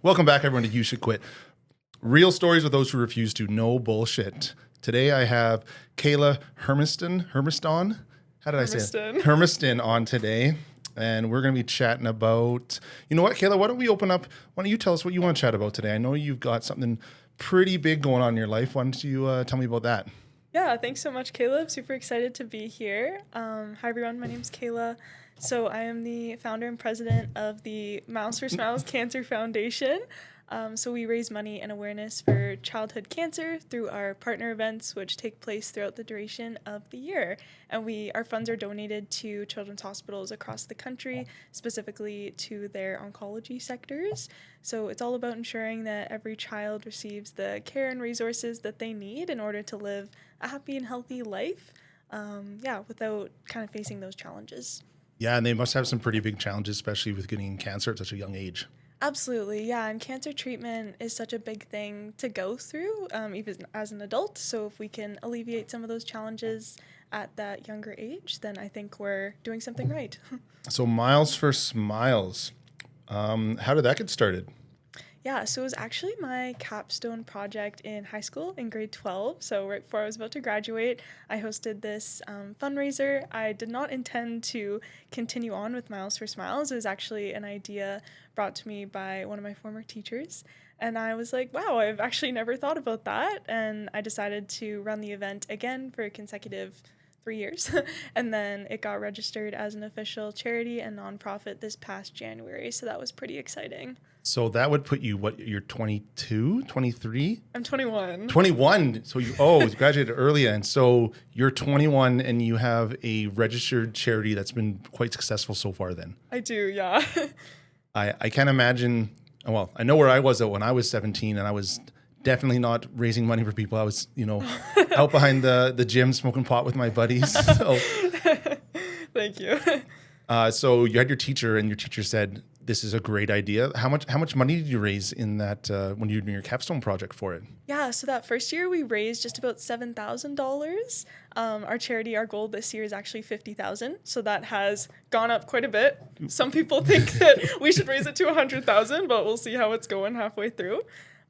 Welcome back, everyone, to You Should Quit. Real stories with those who refuse to. No bullshit. Today I have Kayla Hermiston. How did I say it? Hermiston on today. And we're going to be chatting about, you know what, Kayla, why don't we open up? Why don't you tell us what you want to chat about today? I know you've got something pretty big going on in your life. Why don't you tell me about that? Yeah, thanks so much, Caleb. Super excited to be here. Hi, everyone. My name's Kayla. So I am the founder and president of the Miles for Smiles Cancer Foundation. So we raise money and awareness for childhood cancer through our partner events, which take place throughout the duration of the year. And our funds are donated to children's hospitals across the country, specifically to their oncology sectors. So it's all about ensuring that every child receives the care and resources that they need in order to live a happy and healthy life, without kind of facing those challenges. Yeah, and they must have some pretty big challenges, especially with getting cancer at such a young age. Absolutely, yeah, and cancer treatment is such a big thing to go through, even as an adult, so if we can alleviate some of those challenges at that younger age, then I think we're doing something right. So Miles for Smiles, how did that get started? Yeah, so it was actually my capstone project in high school in grade 12. So right before I was about to graduate, I hosted this fundraiser. I did not intend to continue on with Miles for Smiles. It was actually an idea brought to me by one of my former teachers. And I was like, wow, I've actually never thought about that. And I decided to run the event again for a consecutive 3 years. And then it got registered as an official charity and nonprofit this past January. So that was pretty exciting. So that would put you, you're 22, 23? I'm 21. 21. So you graduated early. And so you're 21 and you have a registered charity that's been quite successful so far then. I do, yeah. I can't imagine, well, I know where I was when I was 17 and I was definitely not raising money for people. I was, out behind the gym smoking pot with my buddies. So. Thank you. So you had your teacher and your teacher said, this is a great idea. How much money did you raise in that when you were doing your capstone project for it? Yeah, so that first year we raised just about $7,000. Our goal this year is actually $50,000. So that has gone up quite a bit. Some people think that we should raise it to $100,000, but we'll see how it's going halfway through.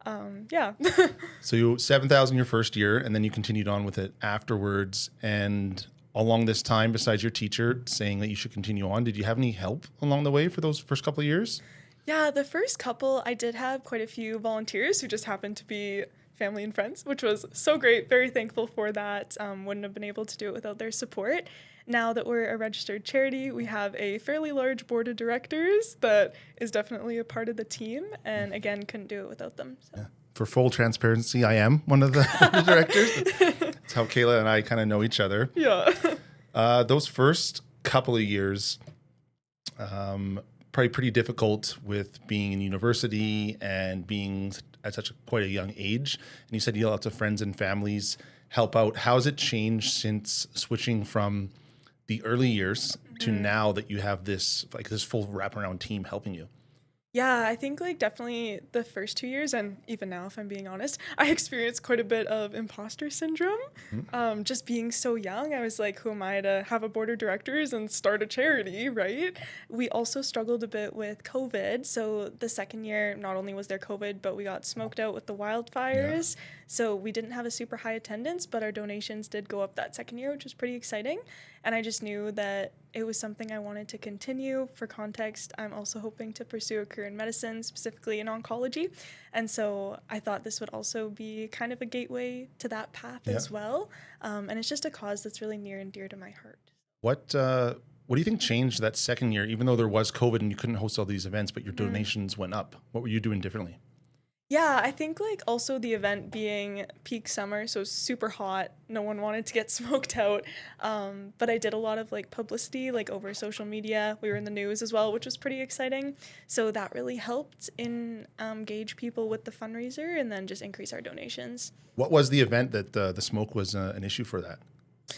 So you $7,000 your first year, and then you continued on with it afterwards. And along this time, besides your teacher saying that you should continue on, did you have any help along the way for those first couple of years? Yeah, the first couple, I did have quite a few volunteers who just happened to be family and friends, which was so great. Very thankful for that. Wouldn't have been able to do it without their support. Now that we're a registered charity, we have a fairly large board of directors that is definitely a part of the team. And again, couldn't do it without them. So. Yeah. For full transparency, I am one of the directors. That's how Kayla and I kind of know each other. Yeah. Those first couple of years, probably pretty difficult with being in university and being at quite a young age. And you said you had lots of friends and families help out. How's it changed since switching from the early years to now that you have this full wraparound team helping you? Yeah, I think definitely the first 2 years, and even now, if I'm being honest, I experienced quite a bit of imposter syndrome. Just being so young, I was like, who am I to have a board of directors and start a charity, right? We also struggled a bit with COVID. So the second year, not only was there COVID, but we got smoked out with the wildfires. Yeah. So we didn't have a super high attendance, but our donations did go up that second year, which was pretty exciting. And I just knew that it was something I wanted to continue. For context, I'm also hoping to pursue a career in medicine, specifically in oncology. And so I thought this would also be kind of a gateway to that path as well. And it's just a cause that's really near and dear to my heart. What do you think changed that second year, even though there was COVID and you couldn't host all these events, but your donations went up? What were you doing differently? Yeah, I think also the event being peak summer, so super hot, no one wanted to get smoked out. But I did a lot of publicity over social media. We were in the news as well, which was pretty exciting. So that really helped engage people with the fundraiser and then just increase our donations. What was the event that the smoke was an issue for that?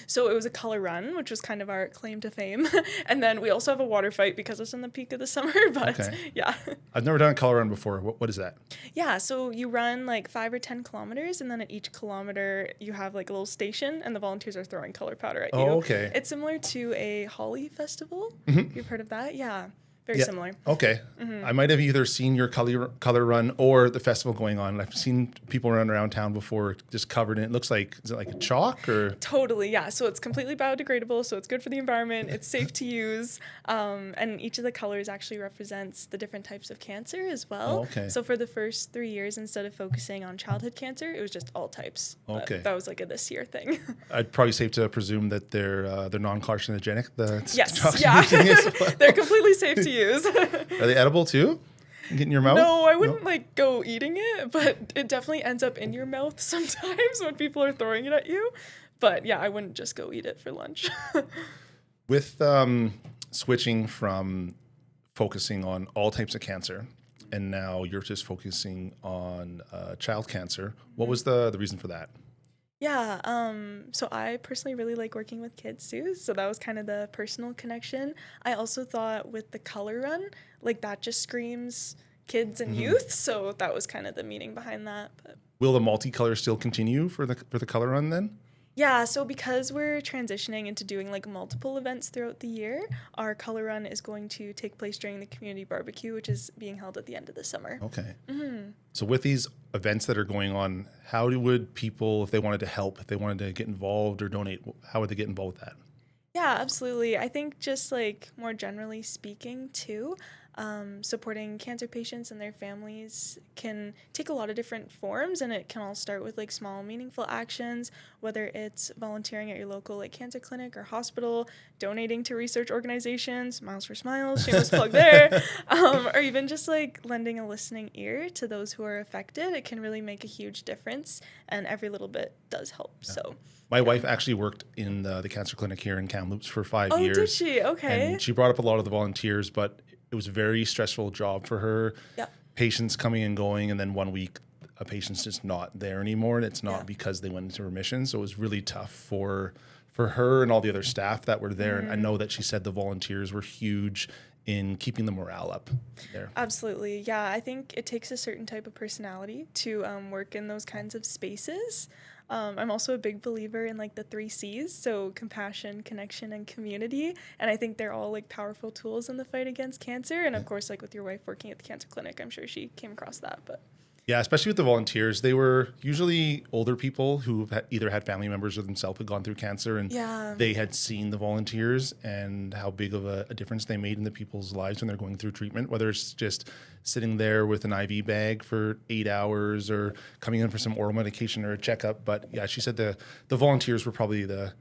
So it was a color run, which was kind of our claim to fame. And then we also have a water fight because it's in the peak of the summer. But yeah. I've never done a color run before. What is that? Yeah. So you run 5 or 10 kilometers. And then at each kilometer, you have a little station and the volunteers are throwing color powder at you. Oh, okay. It's similar to a Holly festival. You've heard of that? Yeah. very similar. Okay. I might have either seen your color run or the festival going on. I've seen people run around town before just covered in, it looks like, is it like a chalk or? Totally, yeah. So it's completely biodegradable, so it's good for the environment, it's safe to use, and each of the colors actually represents the different types of cancer as well. Oh, okay. So for the first 3 years, instead of focusing on childhood cancer, it was just all types. Okay. That was like a this year thing. I'd probably safe to presume that they're non-carcinogenic. Yes, chalks yeah. you're using as well. They're completely safe to use. Are they edible too? Get in your mouth? No, I wouldn't like go eating it, but it definitely ends up in your mouth sometimes when people are throwing it at you. But yeah, I wouldn't just go eat it for lunch. With switching from focusing on all types of cancer, and now you're just focusing on child cancer, what was the reason for that? Yeah, so I personally really like working with kids too, so that was kind of the personal connection. I also thought with the color run, like that just screams kids and youth, so that was kind of the meaning behind that. But Will the multicolor still continue for the color run then? yeah, so because we're transitioning into doing like multiple events throughout the year, our color run is going to take place during the community barbecue, which is being held at the end of the summer. Okay. So with these events that are going on, how would people, if they wanted to help, if they wanted to get involved or donate, how would they get involved with that? Yeah, absolutely. I think just like more generally speaking too, supporting cancer patients and their families can take a lot of different forms, and it can all start with like small meaningful actions, whether it's volunteering at your local like cancer clinic or hospital, donating to research organizations, Miles for Smiles, shameless plug there, or even just like lending a listening ear to those who are affected. It can really make a huge difference, and every little bit does help. Yeah. So my wife actually worked in the cancer clinic here in Kamloops for 5 years. Oh, did she? Okay. And she brought up a lot of the volunteers, but it was a very stressful job for her. Yeah. Patients coming and going, and then 1 week a patient's just not there anymore, and it's not because they went into remission. So it was really tough for her and all the other staff that were there. And I know that she said the volunteers were huge in keeping the morale up there. Absolutely. Yeah, I think it takes a certain type of personality to work in those kinds of spaces. I'm also a big believer in like the 3 C's, so compassion, connection, and community. And I think they're all like powerful tools in the fight against cancer. And of course, like with your wife working at the cancer clinic, I'm sure she came across that. But yeah, especially with the volunteers, they were usually older people who either had family members or themselves had gone through cancer, and they had seen the volunteers and how big of a difference they made in the people's lives when they're going through treatment, whether it's just sitting there with an IV bag for 8 hours or coming in for some oral medication or a checkup. But yeah, she said the volunteers were probably the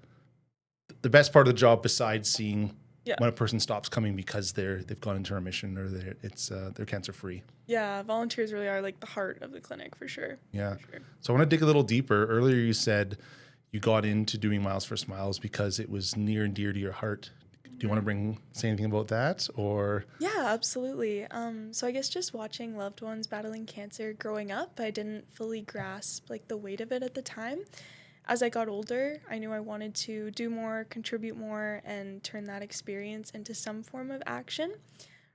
best part of the job, besides seeing when a person stops coming because they've gone into remission or they're cancer free. Yeah, volunteers really are like the heart of the clinic for sure. Yeah. For sure. So I want to dig a little deeper. Earlier you said you got into doing Miles for Smiles because it was near and dear to your heart. Do you want to say anything about that, or? Yeah, absolutely. So I guess just watching loved ones battling cancer growing up, I didn't fully grasp like the weight of it at the time. As I got older, I knew I wanted to do more, contribute more, and turn that experience into some form of action.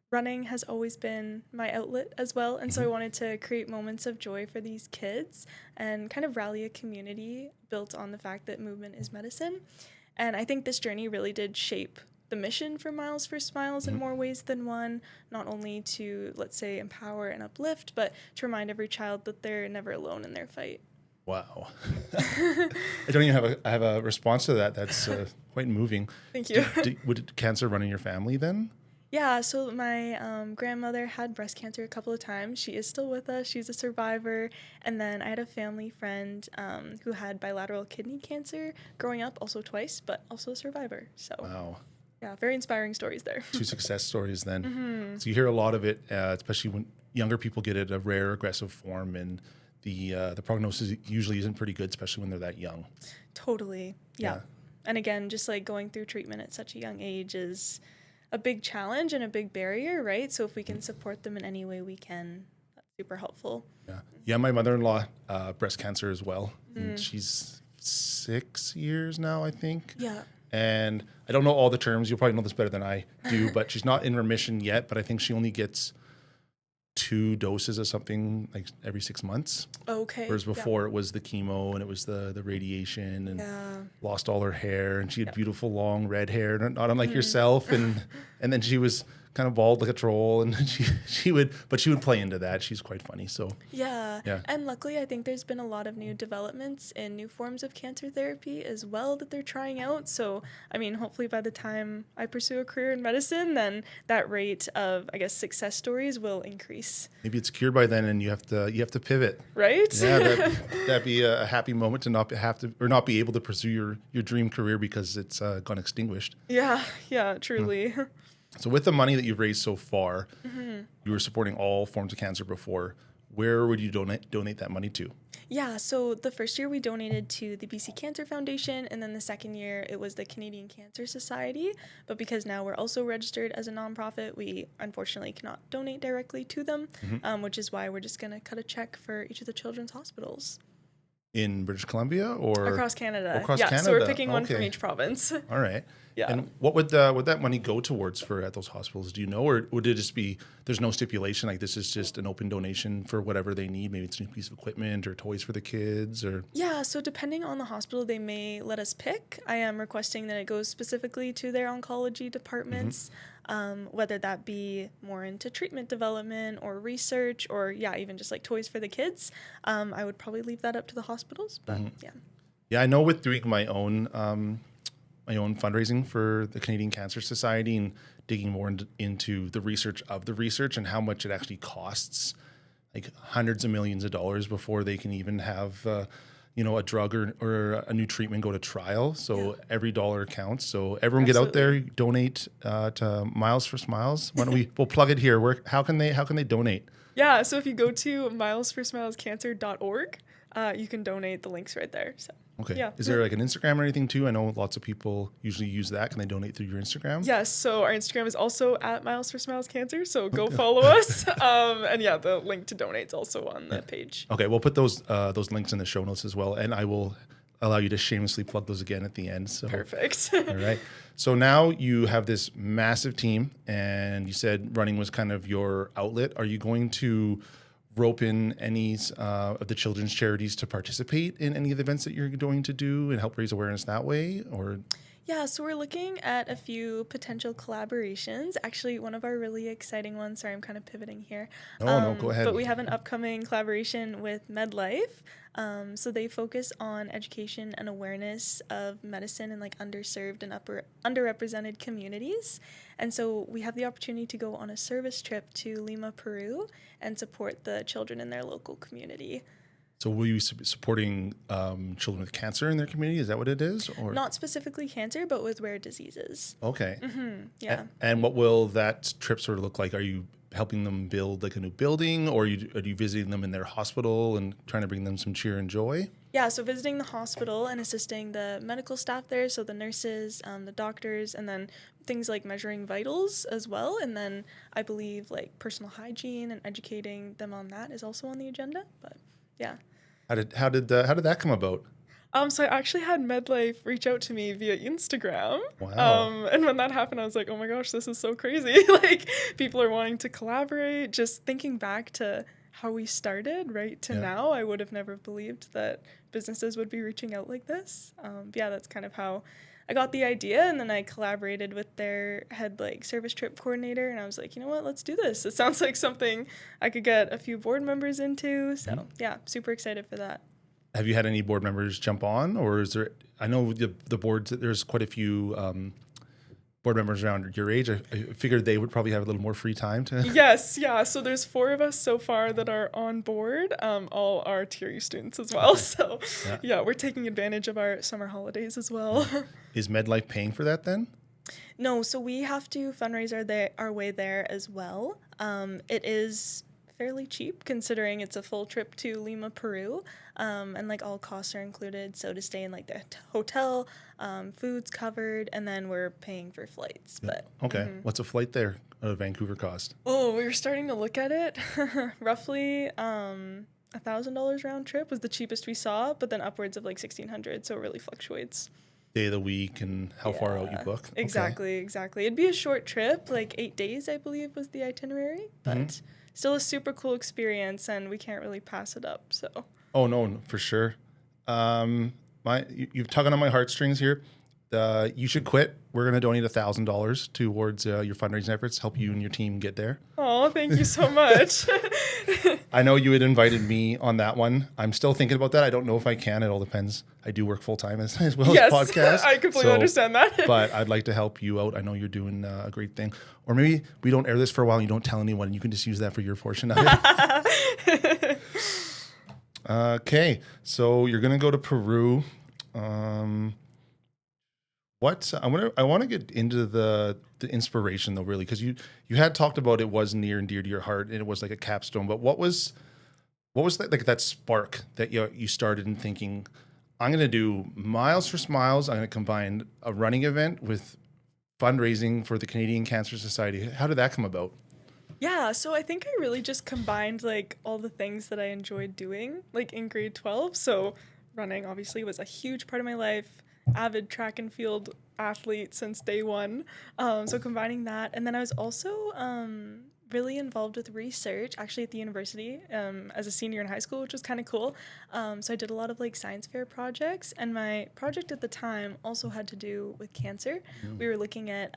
Running has always been my outlet as well, and so I wanted to create moments of joy for these kids and kind of rally a community built on the fact that movement is medicine. And I think this journey really did shape the mission for Miles for Smiles in more ways than one, not only to, let's say, empower and uplift, but to remind every child that they're never alone in their fight. Wow. I don't even have a response to that. That's quite moving. Thank you. Would cancer run in your family then? Yeah, so my grandmother had breast cancer a couple of times. She is still with us. She's a survivor. And then I had a family friend who had bilateral kidney cancer growing up, also twice, but also a survivor. So wow. Yeah, very inspiring stories there. 2 success stories then. So you hear a lot of it, especially when younger people get it, a rare aggressive form, and the prognosis usually isn't pretty good, especially when they're that young. Totally. Yeah. And again, just like going through treatment at such a young age is a big challenge and a big barrier, right? So if we can support them in any way we can, that's super helpful. Yeah, my mother-in-law, breast cancer as well. And she's 6 years now, I think. Yeah. And I don't know all the terms. You'll probably know this better than I do, but she's not in remission yet, but I think she only gets 2 doses of something like every 6 months. Okay. Whereas before it was the chemo and it was the radiation, and lost all her hair, and she had beautiful long red hair, not unlike yourself. And then she was kind of bald like a troll, and she would play into that. She's quite funny. So yeah. And luckily, I think there's been a lot of new developments in new forms of cancer therapy as well that they're trying out. So I mean, hopefully by the time I pursue a career in medicine, then that rate of, I guess, success stories will increase. Maybe it's cured by then, and you have to pivot. Right? Yeah, that'd be a happy moment to not be able to pursue your dream career because it's gone extinguished. Yeah, truly. So with the money that you've raised so far, you were supporting all forms of cancer before. Where would you donate that money to? Yeah, so the first year we donated to the BC Cancer Foundation, and then the second year it was the Canadian Cancer Society. But because now we're also registered as a nonprofit, we unfortunately cannot donate directly to them, which is why we're just going to cut a check for each of the children's hospitals. In British Columbia or? Across Canada. Canada. So we're picking one from each province. All right. Yeah. And what would that money go towards at those hospitals? Do you know, or would it just be, there's no stipulation, like this is just an open donation for whatever they need? Maybe it's a new piece of equipment or toys for the kids, or? Yeah, so depending on the hospital, they may let us pick. I am requesting that it goes specifically to their oncology departments, whether that be more into treatment development or research, or even just like toys for the kids. I would probably leave that up to the hospitals, but yeah. Yeah, I know with doing my own fundraising for the Canadian Cancer Society and digging more into the research of the research and how much it actually costs, like hundreds of millions of dollars before they can even have, a drug or a new treatment go to trial. So every dollar counts. So everyone get out there, donate to Miles for Smiles. Why don't we'll plug it here. How can they donate? Yeah, so if you go to milesforsmilescancer.org, you can donate. The link's right there. So. Okay. Yeah. Is there like an Instagram or anything too? I know lots of people usually use that. Can they donate through your Instagram? Yes. So our Instagram is also at Miles for Smiles Cancer. So go follow us. And the link to donate is also on the page. Okay. We'll put those links in the show notes as well. And I will allow you to shamelessly plug those again at the end. So perfect. All right. So now you have this massive team, and you said running was kind of your outlet. Are you going to rope in any of the children's charities to participate in any of the events that you're going to do and help raise awareness that way? Or yeah, so we're looking at a few potential collaborations. Actually, one of our really exciting ones, sorry, I'm kind of pivoting here. No, go ahead. But we have an upcoming collaboration with MedLife. So they focus on education and awareness of medicine in like underserved and underrepresented communities. And so we have the opportunity to go on a service trip to Lima, Peru, and support the children in their local community. So will you be supporting children with cancer in their community? Is that what it is? Or not specifically cancer, but with rare diseases. Okay. Yeah. And what will that trip sort of look like? Are you helping them build like a new building, or are you visiting them in their hospital and trying to bring them some cheer and joy? Yeah, so visiting the hospital and assisting the medical staff there, so the nurses, the doctors, and then things like measuring vitals as well. And then I believe like personal hygiene and educating them on that is also on the agenda. But yeah. How did that come about? So I actually had MedLife reach out to me via Instagram. Wow. And when that happened, I was like, oh my gosh, this is so crazy. Like people are wanting to collaborate. Just thinking back to how we started right to now, I would have never believed that businesses would be reaching out like this. That's kind of how I got the idea, and then I collaborated with their head like service trip coordinator, and I was like, you know what, let's do this. It sounds like something I could get a few board members into. So super excited for that. Have you had any board members jump on, or is there? I know the boards. There's quite a few board members around your age. I figured they would probably have a little more free time to. Yes, yeah. So there's 4 of us so far that are on board. All are TRU students as well. So we're taking advantage of our summer holidays as well. Is MedLife paying for that then? No, so we have to fundraise our way there as well. It is fairly cheap considering it's a full trip to Lima, Peru, and like all costs are included. So to stay in like the hotel, food's covered, and then we're paying for flights. But okay, what's a flight there out of Vancouver cost? Oh, we were starting to look at it. Roughly $1,000 round trip was the cheapest we saw, but then upwards of like $1,600. So it really fluctuates. Day of the week and how far out you book. Exactly. It'd be a short trip, like 8 days, I believe, was the itinerary, but still a super cool experience, and we can't really pass it up. So. Oh no, for sure. You've tugged on my heartstrings here. You should quit. We're going to donate $1,000 towards your fundraising efforts, help you and your team get there. Oh, thank you so much. I know you had invited me on that one. I'm still thinking about that. I don't know if I can. It all depends. I do work full time as well as podcast. I completely understand that. But I'd like to help you out. I know you're doing a great thing. Or maybe we don't air this for a while and you don't tell anyone. And you can just use that for your portion of it. Okay. So you're going to go to Peru. I want to get into the inspiration though, really, because you had talked about it was near and dear to your heart and it was like a capstone. But what was that, like that spark that you started in thinking, I'm going to do Miles for Smiles. I'm going to combine a running event with fundraising for the Canadian Cancer Society. How did that come about? Yeah, so I think I really just combined like all the things that I enjoyed doing like in grade 12. So running obviously was a huge part of my life. Avid track and field athlete since day one. So combining that. And then I was also really involved with research actually at the university as a senior in high school, which was kind of cool. So I did a lot of like science fair projects, and my project at the time also had to do with cancer. We were looking at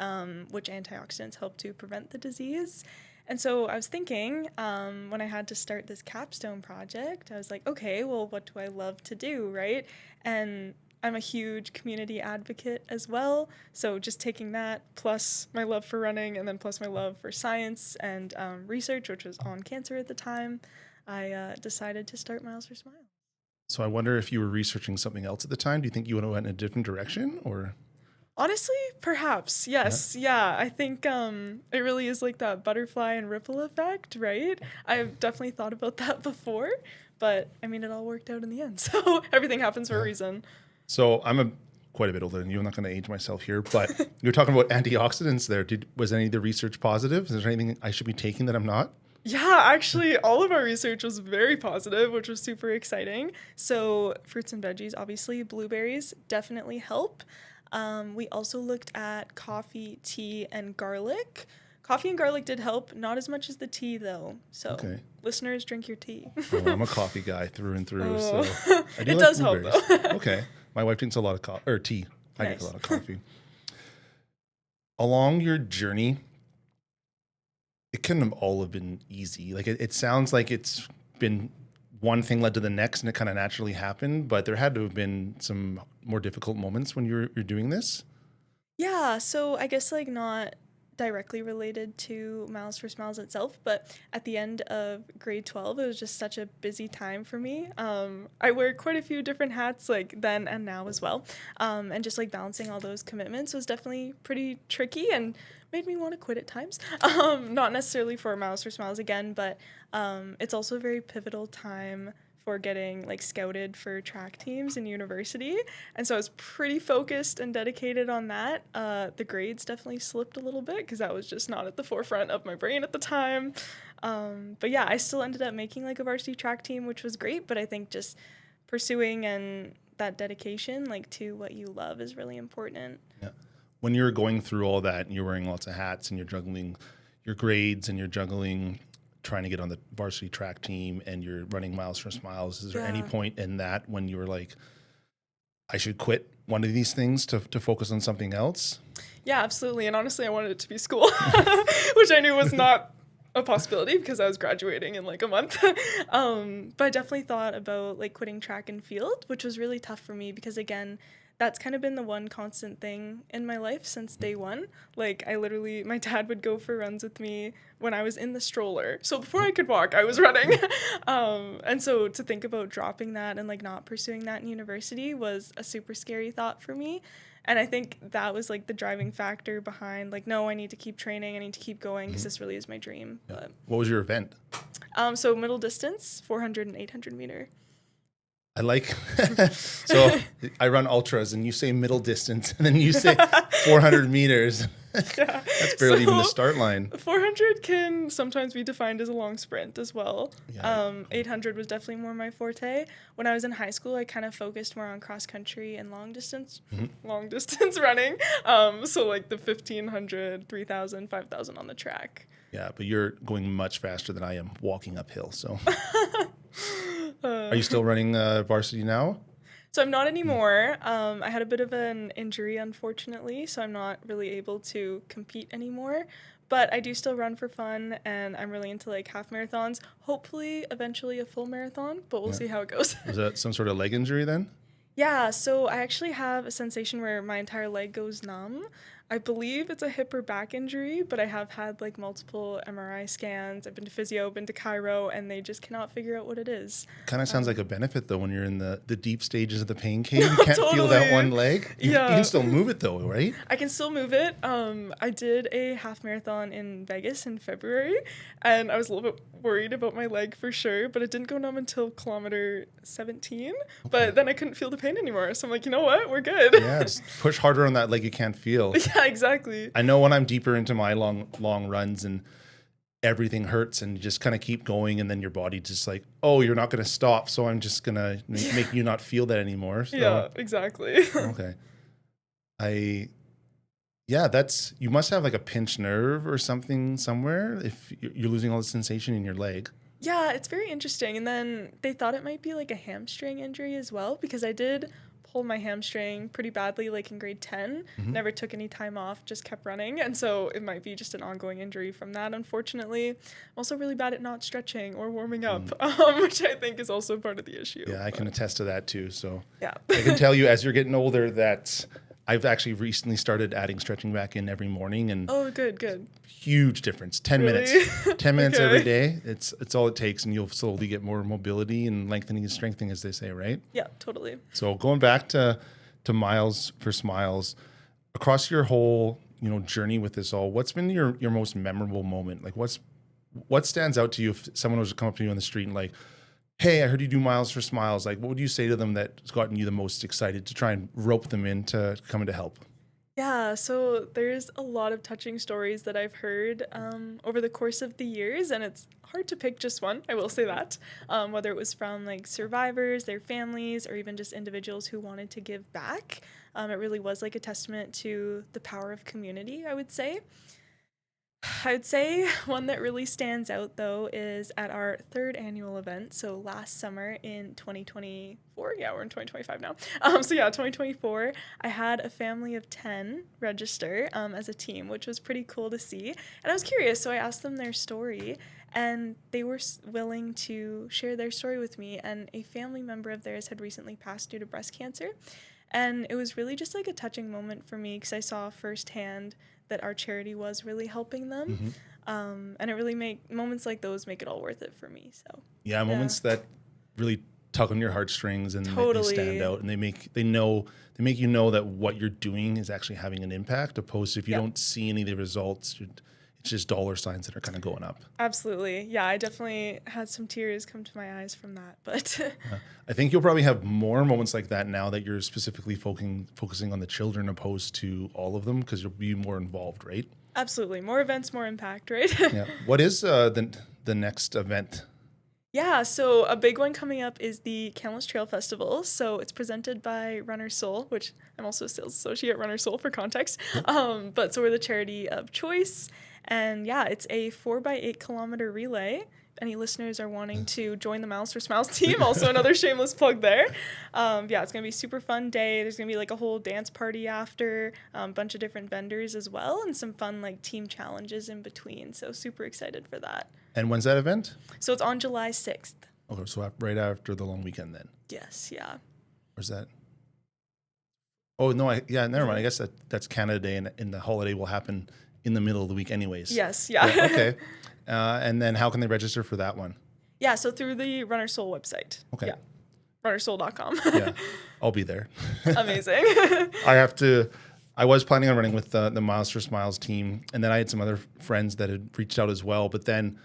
which antioxidants help to prevent the disease. And so I was thinking, when I had to start this capstone project, I was like, okay, well, what do I love to do, right? And I'm a huge community advocate as well. So just taking that, plus my love for running, and then plus my love for science and research, which was on cancer at the time, I decided to start Miles for Smiles. So I wonder if you were researching something else at the time. Do you think you would have went in a different direction, or? Honestly, perhaps, yes. Yeah, I think it really is like that butterfly and ripple effect, right? I've definitely thought about that before, but I mean, it all worked out in the end. So everything happens for a reason. So I'm quite a bit older than you. I'm not going to age myself here, but you're talking about antioxidants there. Was any of the research positive? Is there anything I should be taking that I'm not? Yeah, actually, all of our research was very positive, which was super exciting. So fruits and veggies, obviously, blueberries definitely help. We also looked at coffee, tea, and garlic. Coffee and garlic did help, not as much as the tea, though. So, listeners, drink your tea. I'm a coffee guy through and through. Oh. So I do it like does help, though. Okay. My wife drinks a lot of tea. I Nice. drink a lot of coffee. Along your journey, it couldn't all have been easy. Like it sounds like it's been one thing led to the next and it kind of naturally happened, but there had to have been some more difficult moments when you're doing this. Yeah, so I guess like not directly related to Miles for Smiles itself, but at the end of grade 12, it was just such a busy time for me. I wear quite a few different hats like then and now as well. And just like balancing all those commitments was definitely pretty tricky and made me want to quit at times. Not necessarily for Miles for Smiles again, but it's also a very pivotal time for getting like scouted for track teams in university, and so I was pretty focused and dedicated on that. The grades definitely slipped a little bit because that was just not at the forefront of my brain at the time, but yeah, I still ended up making like a varsity track team, which was great. But I think just pursuing and that dedication like to what you love is really important. Yeah. When you're going through all that and you're wearing lots of hats and you're juggling your grades and you're juggling trying to get on the varsity track team and you're running Miles for Smiles, is there any point in that when you were like, I should quit one of these things to focus on something else? Yeah, absolutely. And honestly, I wanted it to be school, which I knew was not a possibility because I was graduating in like a month. But I definitely thought about like quitting track and field, which was really tough for me because again, that's kind of been the one constant thing in my life since day one. Like my dad would go for runs with me when I was in the stroller. So before I could walk, I was running. And so to think about dropping that and like not pursuing that in university was a super scary thought for me. And I think that was like the driving factor behind like, no, I need to keep training. I need to keep going because this really is my dream. Yeah. But What was your event? So middle distance, 400 and 800 meter. I like, so I run ultras and you say middle distance and then you say 400 meters. Yeah. That's barely even the start line. 400 can sometimes be defined as a long sprint as well. Yeah. 800 was definitely more my forte. When I was in high school, I kind of focused more on cross country and long distance running. So like the 1500, 3000, 5000 on the track. Yeah, but you're going much faster than I am walking uphill. So, are you still running varsity now? So I'm not anymore. I had a bit of an injury, unfortunately, so I'm not really able to compete anymore. But I do still run for fun, and I'm really into like half marathons. Hopefully, eventually a full marathon, but we'll see how it goes. Was that some sort of leg injury then? Yeah, so I actually have a sensation where my entire leg goes numb. I believe it's a hip or back injury, but I have had like multiple MRI scans. I've been to physio, been to chiro, and they just cannot figure out what it is. Kind of sounds like a benefit though when you're in the deep stages of the pain cave. You can't feel that one leg. You can still move it though, right? I can still move it. I did a half marathon in Vegas in February, and I was a little bit worried about my leg for sure, but it didn't go numb until kilometer 17. Okay. But then I couldn't feel the pain anymore. So I'm like, you know what? We're good. Yeah, just push harder on that leg you can't feel. Yeah, exactly. I know when I'm deeper into my long runs and everything hurts and you just kind of keep going and then your body just like, oh, you're not going to stop. So I'm just going to make you not feel that anymore. So, yeah, exactly. Okay. You must have like a pinched nerve or something somewhere if you're losing all the sensation in your leg. Yeah, it's very interesting. And then they thought it might be like a hamstring injury as well, because I did pull my hamstring pretty badly like in grade 10. Never took any time off, just kept running. And so it might be just an ongoing injury from that, unfortunately. I'm also really bad at not stretching or warming up, which I think is also part of the issue. Yeah, I can attest to that too. So yeah. I can tell you as you're getting older that I've actually recently started adding stretching back in every morning, and good. Huge difference. 10 minutes. 10 minutes every day. It's all it takes, and you'll slowly get more mobility and lengthening and strengthening, as they say, right? Yeah, totally. So going back to Miles for Smiles, across your whole journey with this all, what's been your most memorable moment? Like what stands out to you if someone was to come up to you on the street and like, hey, I heard you do Miles for Smiles. Like, what would you say to them that's gotten you the most excited to try and rope them into coming to help? Yeah, so there's a lot of touching stories that I've heard over the course of the years, and it's hard to pick just one, I will say that, whether it was from like survivors, their families, or even just individuals who wanted to give back. It really was like a testament to the power of community, I would say. I would say one that really stands out, though, is at our third annual event. So last summer in 2024, yeah, we're in 2025 now. 2024, I had a family of 10 register as a team, which was pretty cool to see. And I was curious, so I asked them their story, and they were willing to share their story with me. And a family member of theirs had recently passed due to breast cancer. And it was really just like a touching moment for me because I saw firsthand that our charity was really helping them. And it really moments like those make it all worth it for me. So yeah, moments that really tug on your heartstrings and totally. They stand out, and they make you know that what you're doing is actually having an impact, opposed to if you don't see any of the results, it's just dollar signs that are kind of going up. Absolutely. Yeah, I definitely had some tears come to my eyes from that. But I think you'll probably have more moments like that now that you're specifically focusing on the children opposed to all of them, because you'll be more involved, right? Absolutely. More events, more impact, right? Yeah. What is the next event? Yeah, so a big one coming up is the Kamloops Trail Festival. So it's presented by Runner Soul, which I'm also a sales associate at Runner Soul for context. But so we're the charity of choice. And yeah, it's a 4x8 kilometer relay. Any listeners are wanting to join the Miles for Smiles team, also another shameless plug there. Yeah, it's going to be a super fun day. There's going to be like a whole dance party after, a bunch of different vendors as well, and some fun like team challenges in between. So super excited for that. And when's that event? So it's on July 6th. Okay, so right after the long weekend then. Yes, yeah. Where's that? Oh, no, never mind. I guess that's Canada Day, and the holiday will happen in the middle of the week anyways. Yes, yeah. Okay. And then how can they register for that one? Yeah, so through the Runner Soul website. Okay. Yeah. runnersoul.com. Yeah, I'll be there. Amazing. I was planning on running with the Miles for Smiles team, and then I had some other friends that had reached out as well. But then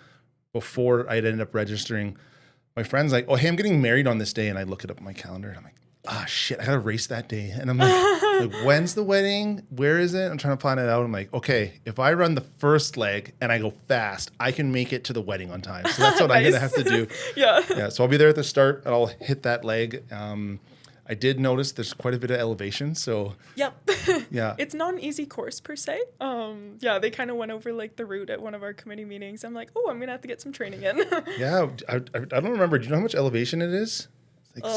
before I had ended up registering, my friend's like, oh, hey, I'm getting married on this day. And I look it up on my calendar, and I'm like, shit, I got to race that day. And I'm like, when's the wedding? Where is it? I'm trying to plan it out. I'm like, okay, if I run the first leg and I go fast, I can make it to the wedding on time. So that's what I'm going to have to do. Yeah. So I'll be there at the start, and I'll hit that leg. I did notice there's quite a bit of elevation. So yep. Yeah. It's not an easy course per se. Yeah, they kind of went over like the route at one of our committee meetings. I'm like, I'm going to have to get some training in. Yeah. I don't remember. Do you know how much elevation it is? Like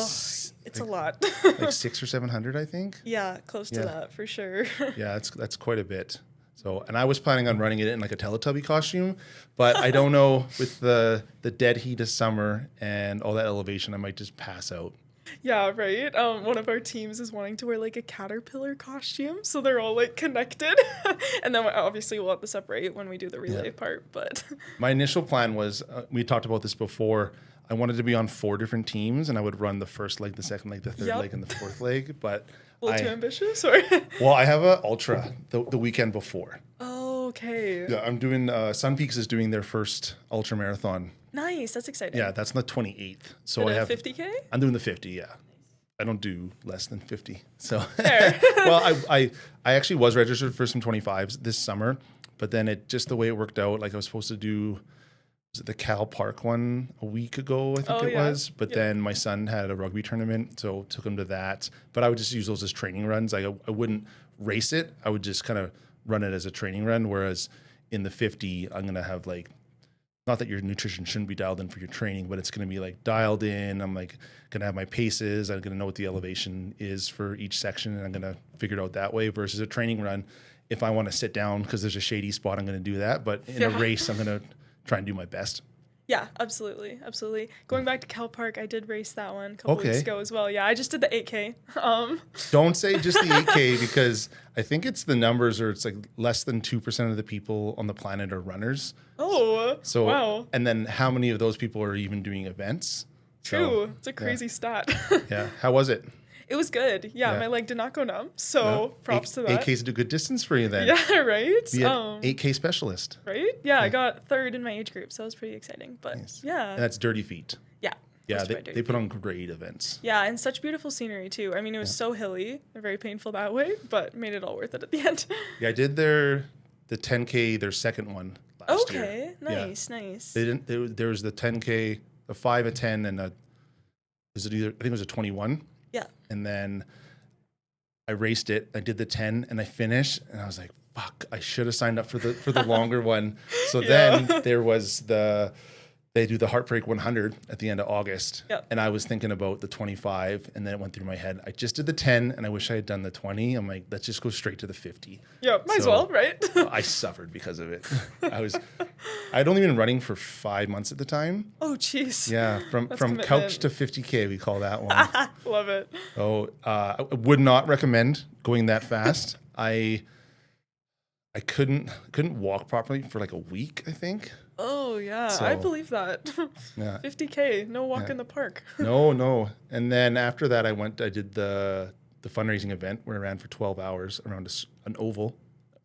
It's a lot. Like 600 or 700, I think. Yeah, close to that for sure. Yeah, that's quite a bit. So, and I was planning on running it in like a Teletubby costume, but I don't know, with the dead heat of summer and all that elevation, I might just pass out. Yeah, right. One of our teams is wanting to wear like a caterpillar costume, so they're all like connected. And then obviously we'll have to separate when we do the relay part. But my initial plan was, we talked about this before, I wanted to be on 4 different teams, and I would run the first leg, the second leg, the third leg, and the fourth leg. But a little too ambitious, or? Well, I have a ultra the weekend before. Oh, okay. Yeah, I'm doing. Sun Peaks is doing their first ultra marathon. Nice, that's exciting. Yeah, that's on the 28th. So I have 50K. I'm doing the 50. Yeah, I don't do less than 50. So fair. Well, I actually was registered for some 25s this summer, but then it just the way it worked out. Like I was supposed to do. Was it the Cal Park one a week ago? I think it was. But then my son had a rugby tournament, so took him to that. But I would just use those as training runs. I wouldn't race it. I would just kind of run it as a training run. Whereas in the 50, I'm going to have like, not that your nutrition shouldn't be dialed in for your training, but it's going to be like dialed in. I'm like going to have my paces. I'm going to know what the elevation is for each section, and I'm going to figure it out that way. Versus a training run, if I want to sit down because there's a shady spot, I'm going to do that. But in a race, I'm going to try and do my best. Yeah, absolutely. Going back to Cal Park, I did race that one a couple weeks ago as well. Yeah, I just did the 8K. Don't say just the 8K because I think it's the numbers, or it's like less than 2% of the people on the planet are runners. Oh, so wow. And then how many of those people are even doing events? True. It's a crazy stat. Yeah. How was it? It was good. Yeah, my leg did not go numb. So props to that. 8K's a good distance for you then. Yeah, right? Be an 8K specialist. Right? Yeah, I got 3rd in my age group, so that was pretty exciting. But yeah. And that's Dirty Feet. Yeah. Yeah, they put on great events. Yeah, and such beautiful scenery too. I mean, it was so hilly and very painful that way, but made it all worth it at the end. Yeah, I did the 10K, their second one last year. Okay, nice. There was the 10K, a 5, a 10, and I think it was a 21. Yeah. And then I raced it. I did the 10 and I finished, and I was like, fuck, I should have signed up for the longer one. So then there was they do the Heartbreak 100 at the end of August. Yep. And I was thinking about the 25, and then it went through my head. I just did the 10 and I wish I had done the 20. I'm like, let's just go straight to the 50. Yeah, might as well, right? I suffered because of it. I'd only been running for 5 months at the time. Oh, jeez. Yeah, from couch to 50K, we call that one. Love it. So I would not recommend going that fast. I couldn't walk properly for like a week, I think. Oh, yeah. So, I believe that. Yeah. 50K, no walk in the park. No. And then after that, I did the fundraising event where I ran for 12 hours around an oval.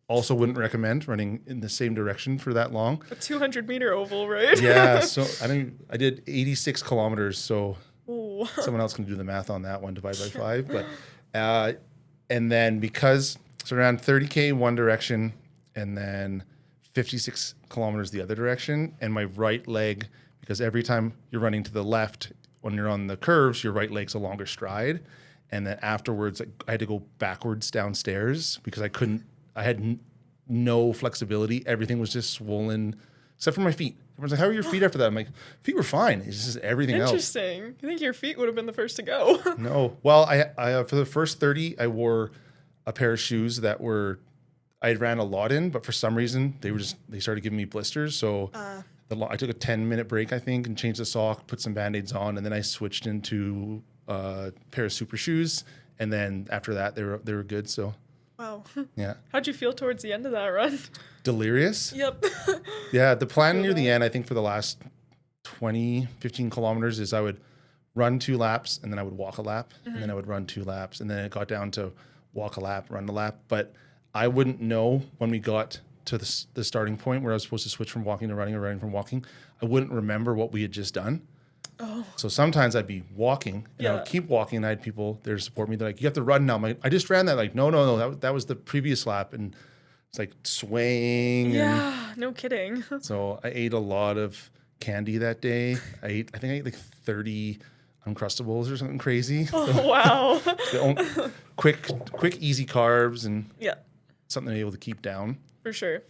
Also wouldn't recommend running in the same direction for that long. A 200-meter oval, right? Yeah. So I did 86 kilometers. So Ooh. Someone else can do the math on that one, divide by 5. But and then so around 30K one direction, and then 56 kilometers the other direction. And my right leg, because every time you're running to the left, when you're on the curves, your right leg's a longer stride. And then afterwards, I had to go backwards downstairs because I had no flexibility. Everything was just swollen, except for my feet. Everyone's like, how are your feet after that? I'm like, feet were fine. It's just everything else. Interesting. You think your feet would have been the first to go? No. Well, I for the first 30, I wore a pair of shoes that I ran a lot in, but for some reason they started giving me blisters. So I took a 10-minute break, I think, and changed the sock, put some Band-Aids on, and then I switched into a pair of super shoes. And then after that, they were good. So wow. Yeah. How'd you feel towards the end of that run? Delirious. Yep. Yeah. The plan near the end, I think for the last 15 kilometers is I would run 2 laps and then I would walk a lap, and then I would run 2 laps, and then it got down to walk a lap, run a lap. But I wouldn't know when we got to the starting point where I was supposed to switch from walking to running or running from walking. I wouldn't remember what we had just done. Oh. So sometimes I'd be walking and I would keep walking, and I had people there to support me. They're like, you have to run now. I'm like, I just ran that. Like, no, that was the previous lap. And it's like swaying. Yeah, no kidding. So I ate a lot of candy that day. I think I ate like 30 Uncrustables or something crazy. Oh, wow. quick, easy carbs and yeah, something I'm able to keep down. For sure.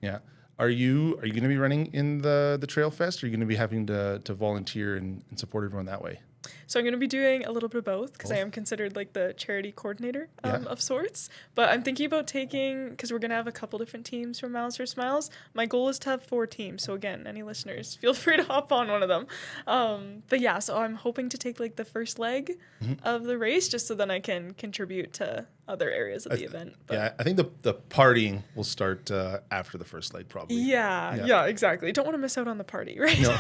Yeah. Are you going to be running in the Trail Fest, or are you going to be having to volunteer and support everyone that way? So I'm going to be doing a little bit of both because I am considered like the charity coordinator Yeah. of sorts. But I'm thinking about taking, because we're going to have a couple different teams from Miles for Smiles. My goal is to have 4 teams. So again, any listeners, feel free to hop on one of them. But yeah, so I'm hoping to take like the first leg of the race just so then I can contribute to other areas of the event. But Yeah, I think the partying will start after the first leg, probably. Yeah, exactly. Don't want to miss out on the party, right? No.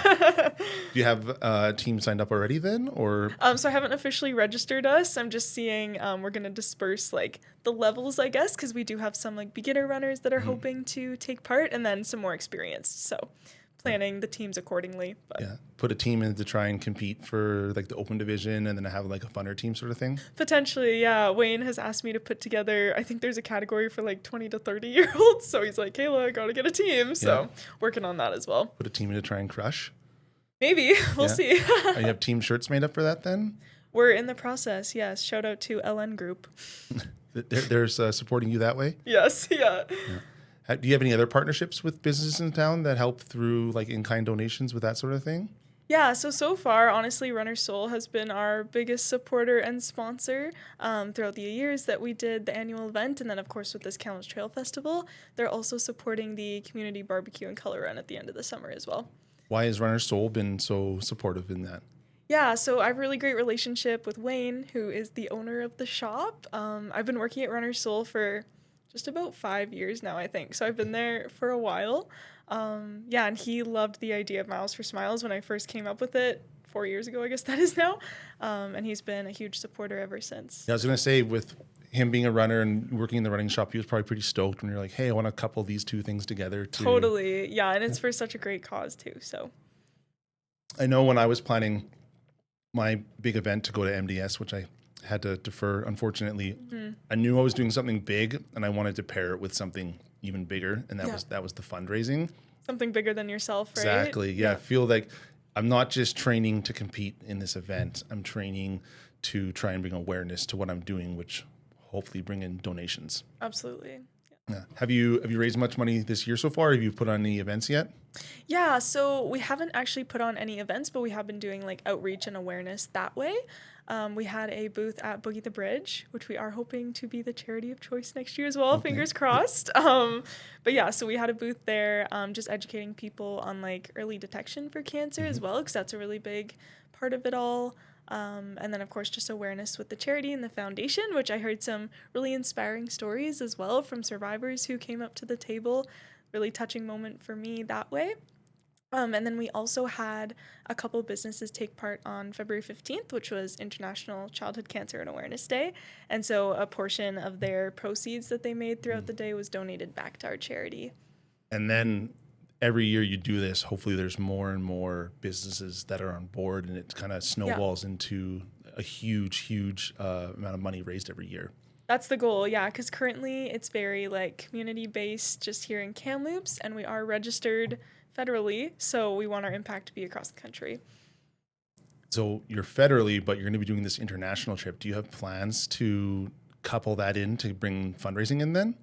Do you have a team signed up already then, or? So I haven't officially registered us. I'm just seeing we're going to disperse like the levels, I guess, because we do have some like beginner runners that are hoping to take part and then some more experienced. So planning the teams accordingly. But Yeah, put a team in to try and compete for like the open division and then have like a funner team sort of thing. potentially, yeah. Wayne has asked me to put together, I think there's a category for like 20 to 30-year-olds. So he's like, Kayla, I got to get a team. So working on that as well. Put a team in to try and crush. Maybe. We'll see. You have team shirts made up for that then? We're in the process, yes. Shout out to LN Group. They're supporting you that way? Yes, yeah. Do you have any other partnerships with businesses in town that help through like in-kind donations with that sort of thing? Yeah, so far, honestly, Runner Soul has been our biggest supporter and sponsor throughout the years that we did the annual event. And then, of course, with this Kamloops Trail Festival, they're also supporting the community barbecue and color run at the end of the summer as well. Why has Runner Soul been so supportive in that? Yeah, so I have a really great relationship with Wayne, who is the owner of the shop. I've been working at Runner Soul for just about 5 years now, I think. So I've been there for a while. And he loved the idea of Miles for Smiles when I first came up with it 4 years ago, I guess that is now. And he's been a huge supporter ever since. Yeah, I was going to say, with him being a runner and working in the running shop, he was probably pretty stoked when you're like, hey, I want to couple these two things together. Totally. Yeah, and it's for such a great cause too. So I know when I was planning my big event to go to MDS, which I had to defer, unfortunately, I knew I was doing something big and I wanted to pair it with something even bigger. And that was the fundraising. Something bigger than yourself, right? Exactly. Yeah. I feel like I'm not just training to compete in this event. I'm training to try and bring awareness to what I'm doing, which hopefully bring in donations. Absolutely. Yeah. Have you raised much money this year so far? Have you put on any events yet? Yeah, so we haven't actually put on any events, but we have been doing like outreach and awareness that way. We had a booth at Boogie the Bridge, which we are hoping to be the charity of choice next year as well. Okay. Fingers crossed. But yeah, so we had a booth there, just educating people on like early detection for cancer as well, because that's a really big part of it all. And then, of course, just awareness with the charity and the foundation, which I heard some really inspiring stories as well from survivors who came up to the table. Really touching moment for me that way. And then we also had a couple businesses take part on February 15th, which was International Childhood Cancer and Awareness Day. And so a portion of their proceeds that they made throughout the day was donated back to our charity. And then every year you do this, hopefully there's more and more businesses that are on board, and it kind of snowballs into a huge amount of money raised every year. That's the goal, yeah, because currently it's very like community-based just here in Kamloops, and we are registered federally, so we want our impact to be across the country. So you're federally, but you're going to be doing this international trip. Do you have plans to couple that in to bring fundraising in then?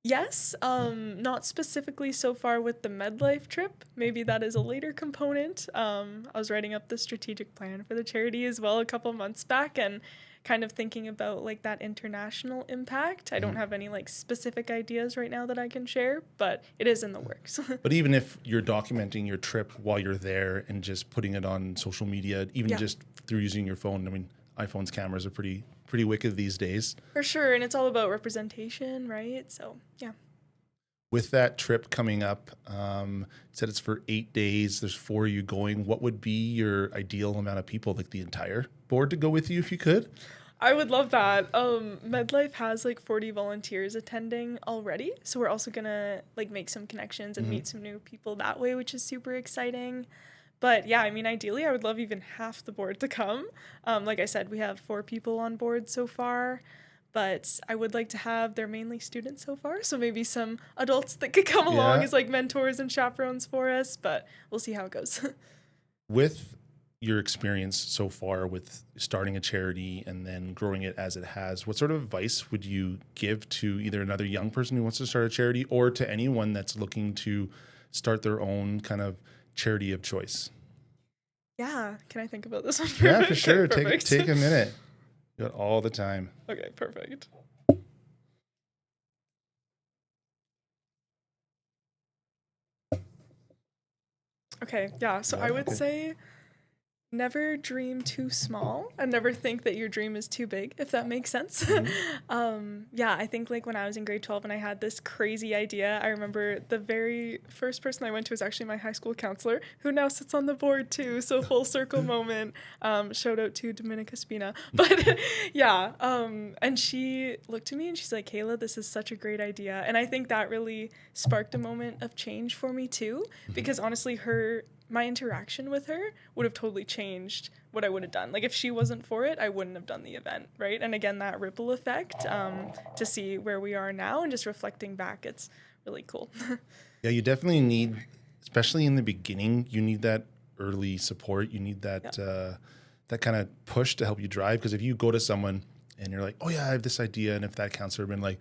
Yes, not specifically so far with the MedLife trip. Maybe that is a later component. I was writing up the strategic plan for the charity as well a couple months back and kind of thinking about like that international impact. I don't have any like specific ideas right now that I can share, but it is in the works. But even if you're documenting your trip while you're there and just putting it on social media, even just through using your phone, I mean, iPhone's cameras are pretty wicked these days. For sure, and it's all about representation, right? So, yeah. With that trip coming up, said it's for 8 days. There's 4 of you going. What would be your ideal amount of people, like the entire board, to go with you if you could? I would love that. MedLife has like 40 volunteers attending already, so we're also gonna like make some connections and meet some new people that way, which is super exciting. But yeah, I mean, ideally, I would love even half the board to come. Like I said, we have 4 people on board so far, but I would like to have, they're mainly students so far, so maybe some adults that could come along as like mentors and chaperones for us, but we'll see how it goes. With your experience so far with starting a charity and then growing it as it has, what sort of advice would you give to either another young person who wants to start a charity or to anyone that's looking to start their own kind of charity of choice? Yeah. Can I think about this one? Yeah, for sure. Okay, Take a minute. You got all the time. Okay, perfect. Okay, yeah. So I would say never dream too small and never think that your dream is too big, if that makes sense. Yeah, I think like when I was in grade 12 and I had this crazy idea, I remember the very first person I went to was actually my high school counselor, who now sits on the board too. So full circle moment. Shout out to Dominica Spina. But yeah, and she looked at me and she's like, Kayla, this is such a great idea. And I think that really sparked a moment of change for me too, because honestly, my interaction with her would have totally changed what I would have done. Like if she wasn't for it, I wouldn't have done the event, right? And again, that ripple effect, to see where we are now and just reflecting back, it's really cool. Yeah, you definitely need, especially in the beginning, you need that early support. You need that that kind of push to help you drive. Because if you go to someone and you're like, oh yeah, I have this idea, and if that counselor had been like,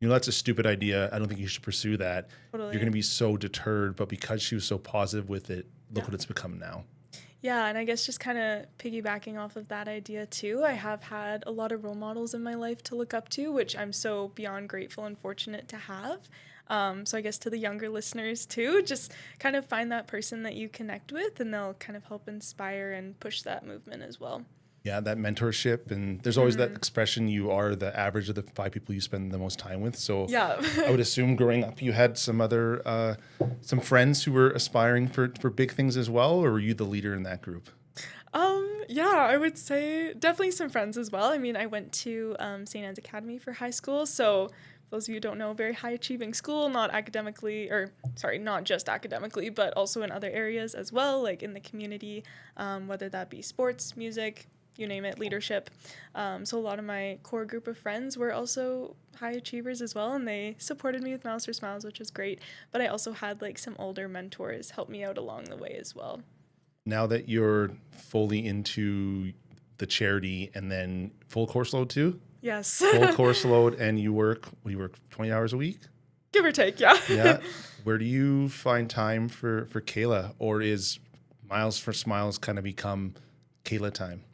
that's a stupid idea, I don't think you should pursue that. Totally. You're going to be so deterred. But because she was so positive with it, look what it's become now. Yeah, and I guess just kind of piggybacking off of that idea too, I have had a lot of role models in my life to look up to, which I'm so beyond grateful and fortunate to have. So I guess to the younger listeners too, just kind of find that person that you connect with and they'll kind of help inspire and push that movement as well. Yeah, that mentorship, and there's always that expression, you are the average of the 5 people you spend the most time with. So yeah. I would assume growing up you had some other some friends who were aspiring for big things as well, or were you the leader in that group? Yeah, I would say definitely some friends as well. I mean, I went to St. Anne's Academy for high school, so for those of you who don't know, very high achieving school, not just academically, but also in other areas as well, like in the community, whether that be sports, music, you name it, leadership. So a lot of my core group of friends were also high achievers as well, and they supported me with Miles for Smiles, which was great. But I also had like some older mentors help me out along the way as well. Now that you're fully into the charity and then full course load too? Yes. Full course load, and you work 20 hours a week? Give or take, yeah. Yeah. Where do you find time for Kayla, or is Miles for Smiles kind of become Kayla time?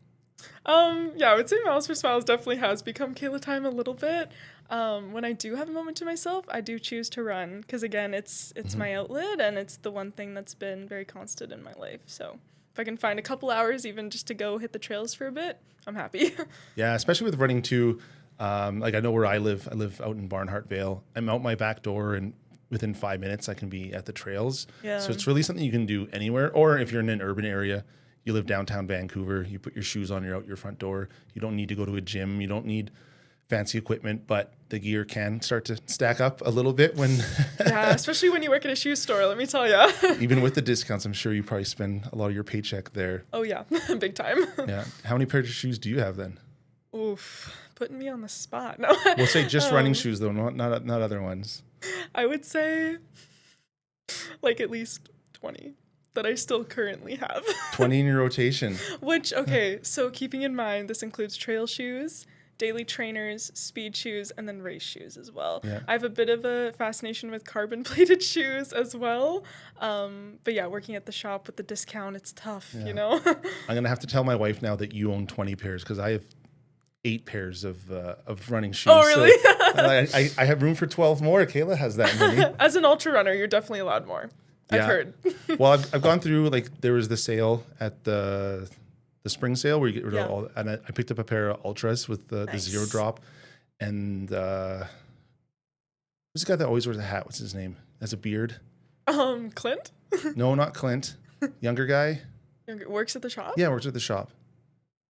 Yeah, I would say Miles for Smiles definitely has become Kayla time a little bit. When I do have a moment to myself, I do choose to run because, again, it's my outlet and it's the one thing that's been very constant in my life. So if I can find a couple hours even just to go hit the trails for a bit, I'm happy. Yeah, especially with running too. Like I know where I live. I live out in Barnhart Vale. I'm out my back door and within 5 minutes I can be at the trails. Yeah. So it's really something you can do anywhere. Or if you're in an urban area, you live downtown Vancouver, you put your shoes on, you're out your front door. You don't need to go to a gym. You don't need fancy equipment, but the gear can start to stack up a little bit when... Yeah, especially when you work at a shoe store, let me tell you. Even with the discounts, I'm sure you probably spend a lot of your paycheck there. Oh yeah, big time. Yeah. How many pairs of shoes do you have then? Oof, putting me on the spot. No. We'll say just running shoes though, not other ones. I would say like at least 20. That I still currently have. 20 in your rotation. Which, okay, so keeping in mind, this includes trail shoes, daily trainers, speed shoes, and then race shoes as well. Yeah. I have a bit of a fascination with carbon-plated shoes as well. But yeah, working at the shop with the discount, it's tough, you know? I'm going to have to tell my wife now that you own 20 pairs because I have 8 pairs of running shoes. Oh, really? So I have room for 12 more. Kayla has that many. As an ultra runner, you're definitely allowed more. Yeah. I've heard. Well, I've gone through, like, there was the sale at the spring sale where you get rid of all, and I picked up a pair of Ultras with the zero drop. And who's the guy that always wears a hat? What's his name? Has a beard? Clint? No, not Clint. Younger guy. Works at the shop? Yeah, works at the shop.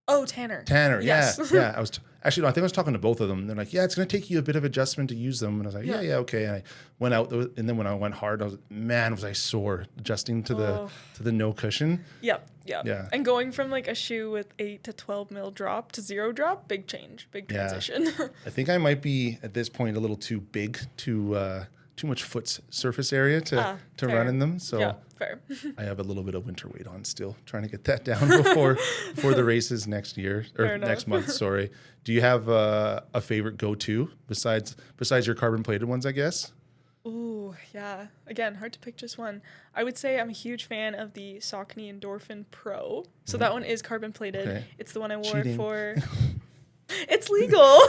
Oh, Tanner. Yes. Yeah. I was actually, no, I think I was talking to both of them. They're like, yeah, it's going to take you a bit of adjustment to use them. And I was like, yeah, okay. And I went out, and then when I went hard, was I sore adjusting to the no cushion. Yep. Yeah. And going from like a shoe with 8 to 12 mil drop to 0 drop, big change, big transition. I think I might be at this point a little too big to much foot surface area to fair. run in them. So Yeah, fair. I have a little bit of winter weight on still, trying to get that down before the races next year or next month. Sorry. Do you have a favorite go-to besides your carbon plated ones, I guess? Ooh, yeah. Again, hard to pick just one. I would say I'm a huge fan of the Saucony Endorphin Pro. So that one is carbon plated. Okay. It's the one I wore Cheating. for. It's legal.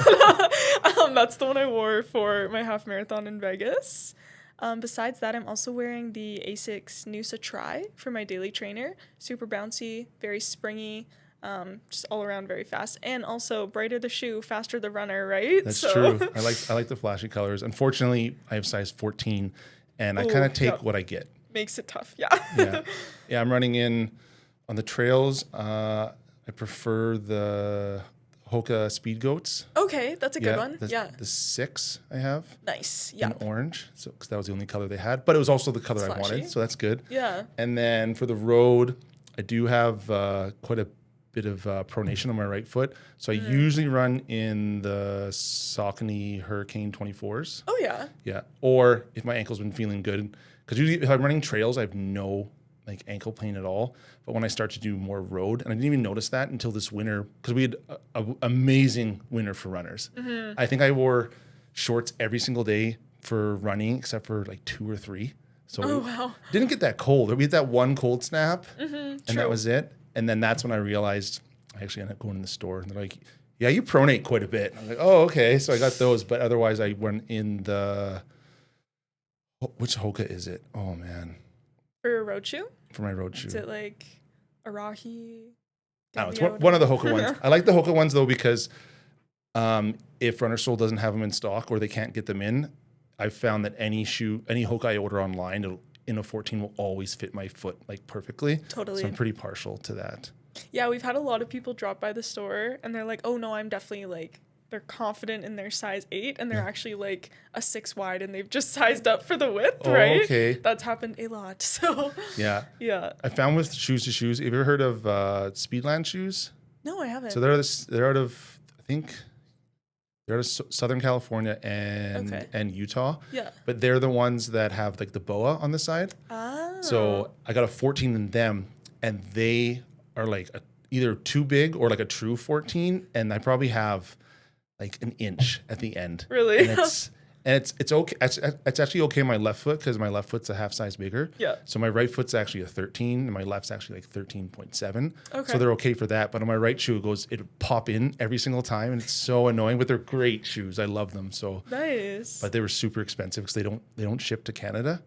That's the one I wore for my half marathon in Vegas. Besides that, I'm also wearing the Asics Noosa Tri for my daily trainer. Super bouncy, very springy, just all around very fast. And also, brighter the shoe, faster the runner, right? That's true. I like the flashy colors. Unfortunately, I have size 14, and I kind of take what I get. Makes it tough, yeah. I'm running in on the trails. I prefer the Hoka Speed Goats. Okay, that's a good one. The 6 I have. Nice. In orange, so because that was the only color they had, but it was also the color I wanted, so that's good. Yeah. And then for the road, I do have quite a bit of pronation on my right foot, so I usually run in the Saucony Hurricane 24s. Oh yeah. Yeah, or if my ankle's been feeling good, because usually if I'm running trails, I have no like ankle pain at all. But when I start to do more road, and I didn't even notice that until this winter, because we had an amazing winter for runners. I think I wore shorts every single day for running, except for like 2 or 3. So didn't get that cold. We had that one cold snap, and that was it. And then that's when I realized I actually ended up going in the store, and they're like, "Yeah, you pronate quite a bit." I'm like, "Oh, okay." So I got those, but otherwise I went in the which Hoka is it? Oh man, for a road shoe. For my road shoe. Is it like Arahi? No, it's one of the Hoka ones. I like the Hoka ones though because if Runner Soul doesn't have them in stock or they can't get them in, I've found that any Hoka I order online in a 14 will always fit my foot like perfectly. Totally. So I'm pretty partial to that. Yeah, we've had a lot of people drop by the store and they're like, "Oh no, I'm definitely like." They're confident in their size 8 and they're actually like a 6 wide and they've just sized up for the width, right? Okay. That's happened a lot. So yeah. I found with shoes to shoes. Have you ever heard of Speedland shoes? No, I haven't. So they're out of Southern California and Utah. Yeah. But they're the ones that have like the boa on the side. Ah. So I got a 14 in them, and they are like either too big or like a true 14, and I probably have like an inch at the end. Really? And it's okay. It's actually okay on my left foot because my left foot's a half size bigger. Yeah. So my right foot's actually a 13 and my left's actually like 13.7. Okay. So they're okay for that. But on my right shoe, it pop in every single time, and it's so annoying. But they're great shoes. I love them. So nice. But they were super expensive because they don't ship to Canada.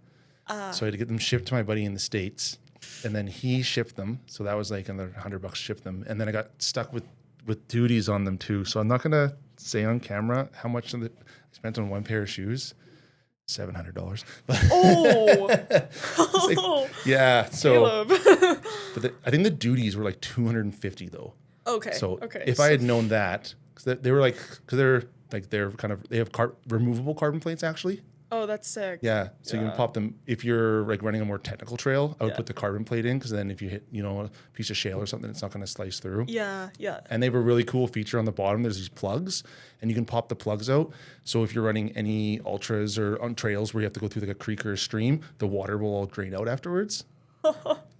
So I had to get them shipped to my buddy in the States, and then he shipped them. So that was like another $100 ship them, and then I got stuck with duties on them too. So I'm not gonna say on camera how much I spent on one pair of shoes. $700. Oh, like, yeah. So, but I think the duties were like $250 though. Okay. So if I had known that, because they have removable carbon plates actually. Oh, that's sick. Yeah, so you can pop them if you're like running a more technical trail. I would put the carbon plate in because then if you hit a piece of shale or something, it's not going to slice through. Yeah. And they have a really cool feature on the bottom. There's these plugs, and you can pop the plugs out. So if you're running any ultras or on trails where you have to go through like a creek or a stream, the water will all drain out afterwards.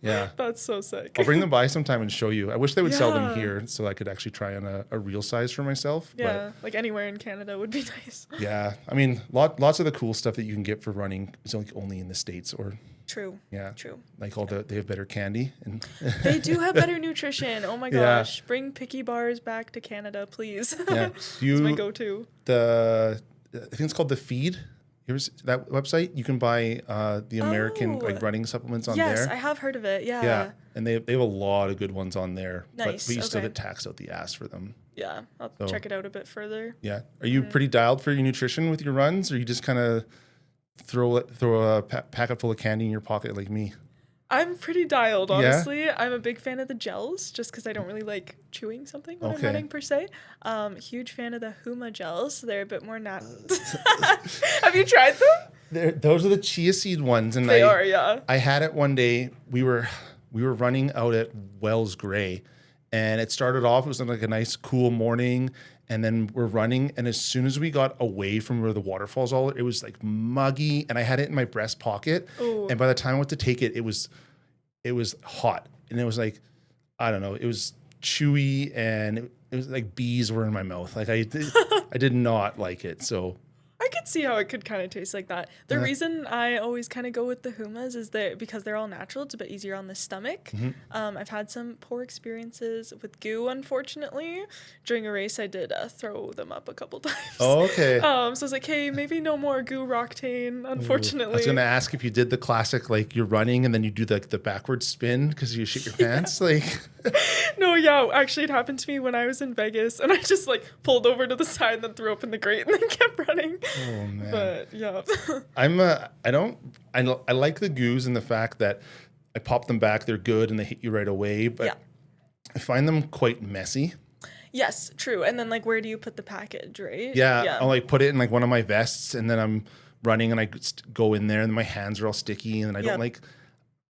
Yeah. That's so sick. I'll bring them by sometime and show you. I wish they would sell them here so I could actually try on a real size for myself. Yeah, like anywhere in Canada would be nice. Yeah. I mean, lots of the cool stuff that you can get for running is only in the States or... True. Yeah. True. Like they have better candy. And they do have better nutrition. Oh my gosh. Yeah. Bring picky bars back to Canada, please. Yeah. It's my go-to. I think it's called The Feed. Here's that website. You can buy the American like running supplements on there. Yes, I have heard of it. Yeah. Yeah, and they have a lot of good ones on there. Nice. But you still get taxed out the ass for them. Yeah, I'll check it out a bit further. Yeah. Are you pretty dialed for your nutrition with your runs, or you just kind of throw a packet full of candy in your pocket like me? I'm pretty dialed, honestly. Yeah? I'm a big fan of the gels, just because I don't really like chewing something when I'm running, per se. Huge fan of the Huma gels. They're a bit more natural. Have you tried them? Those are the chia seed ones. And they are, yeah. I had it one day. We were running out at Wells Gray, And it started off, it was like a nice cool morning. And then we're running. And as soon as we got away from where the waterfalls all, it was like muggy. And I had it in my breast pocket. Ooh. And by the time I went to take it, it was hot. And it was like, I don't know, it was chewy and it was like bees were in my mouth. Like I did not like it. So I could see how it could kind of taste like that. The reason I always kind of go with the humas is that because they're all natural, it's a bit easier on the stomach. I've had some poor experiences with goo, unfortunately. During a race, I did throw them up a couple times. Oh, okay. So I was like, hey, maybe no more goo Roctane, unfortunately. I was going to ask if you did the classic, like you're running and then you do the backward spin because you shit your pants. Like, no, yeah, actually it happened to me when I was in Vegas and I just like pulled over to the side and then threw up in the grate and then kept running. oh man. But yeah. I like the goos and the fact that I pop them back, they're good and they hit you right away, but I find them quite messy. Yes, true. And then like where do you put the package, right? Yeah. I'll like put it in like one of my vests and then I'm running and I go in there and my hands are all sticky and I don't like.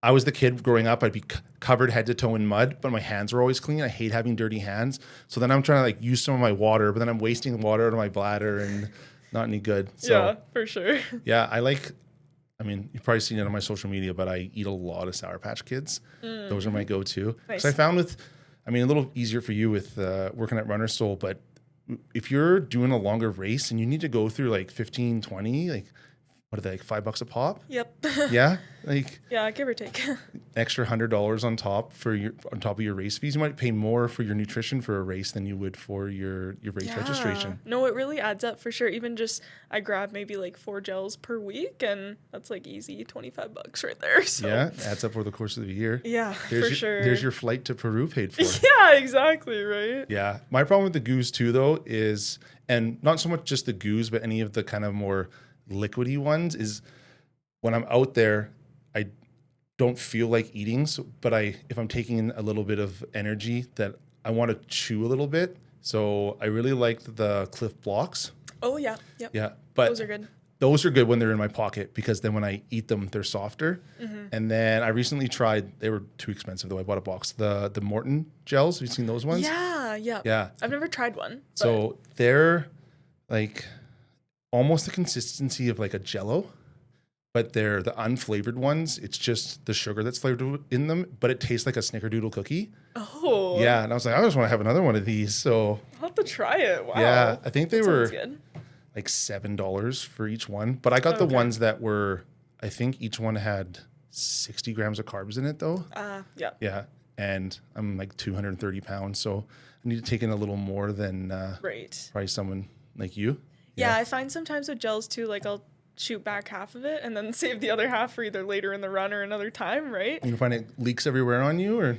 I was the kid growing up, I'd be covered head to toe in mud, but my hands were always clean. I hate having dirty hands. So then I'm trying to like use some of my water, but then I'm wasting water out of my bladder and not any good. So, yeah, for sure. Yeah, you've probably seen it on my social media, but I eat a lot of Sour Patch Kids. Those are my go-to. Nice. So I found a little easier for you with working at Runner Soul, but if you're doing a longer race and you need to go through like 15, 20, like what are they, like $5 a pop? Yep. Yeah, like give or take. extra $100 on top of your race fees. You might pay more for your nutrition for a race than you would for your race registration. No, it really adds up for sure. Even just I grab maybe like 4 gels per week, and that's like easy $25 right there. So yeah, adds up over the course of the year. Yeah, sure. There's your flight to Peru paid for. Yeah, exactly, right? Yeah, my problem with the goos too, though, is, and not so much just the goos, but any of the kind of more liquidy ones, is when I'm out there, I don't feel like eating. So, but if I'm taking in a little bit of energy, that I want to chew a little bit. So I really liked the Cliff Blocks. Oh yeah, yep. Yeah, but those are good. Those are good when they're in my pocket because then when I eat them, they're softer. And then I recently tried, they were too expensive though. I bought a box, the Morton gels. Have you seen those ones? Yeah. I've never tried one. So they're like almost the consistency of like a Jell-O, but they're the unflavored ones. It's just the sugar that's flavored in them, but it tastes like a Snickerdoodle cookie. Oh. Yeah, and I was like, I just want to have another one of these. So I'll have to try it. Wow. Yeah, I think they were good. like $7 for each one, but I got the ones that were, I think each one had 60 grams of carbs in it though. Yeah. Yeah, and I'm like 230 pounds, so I need to take in a little more than probably someone like you. Yeah, I find sometimes with gels too, like I'll shoot back half of it and then save the other half for either later in the run or another time, right? You find it leaks everywhere on you, or?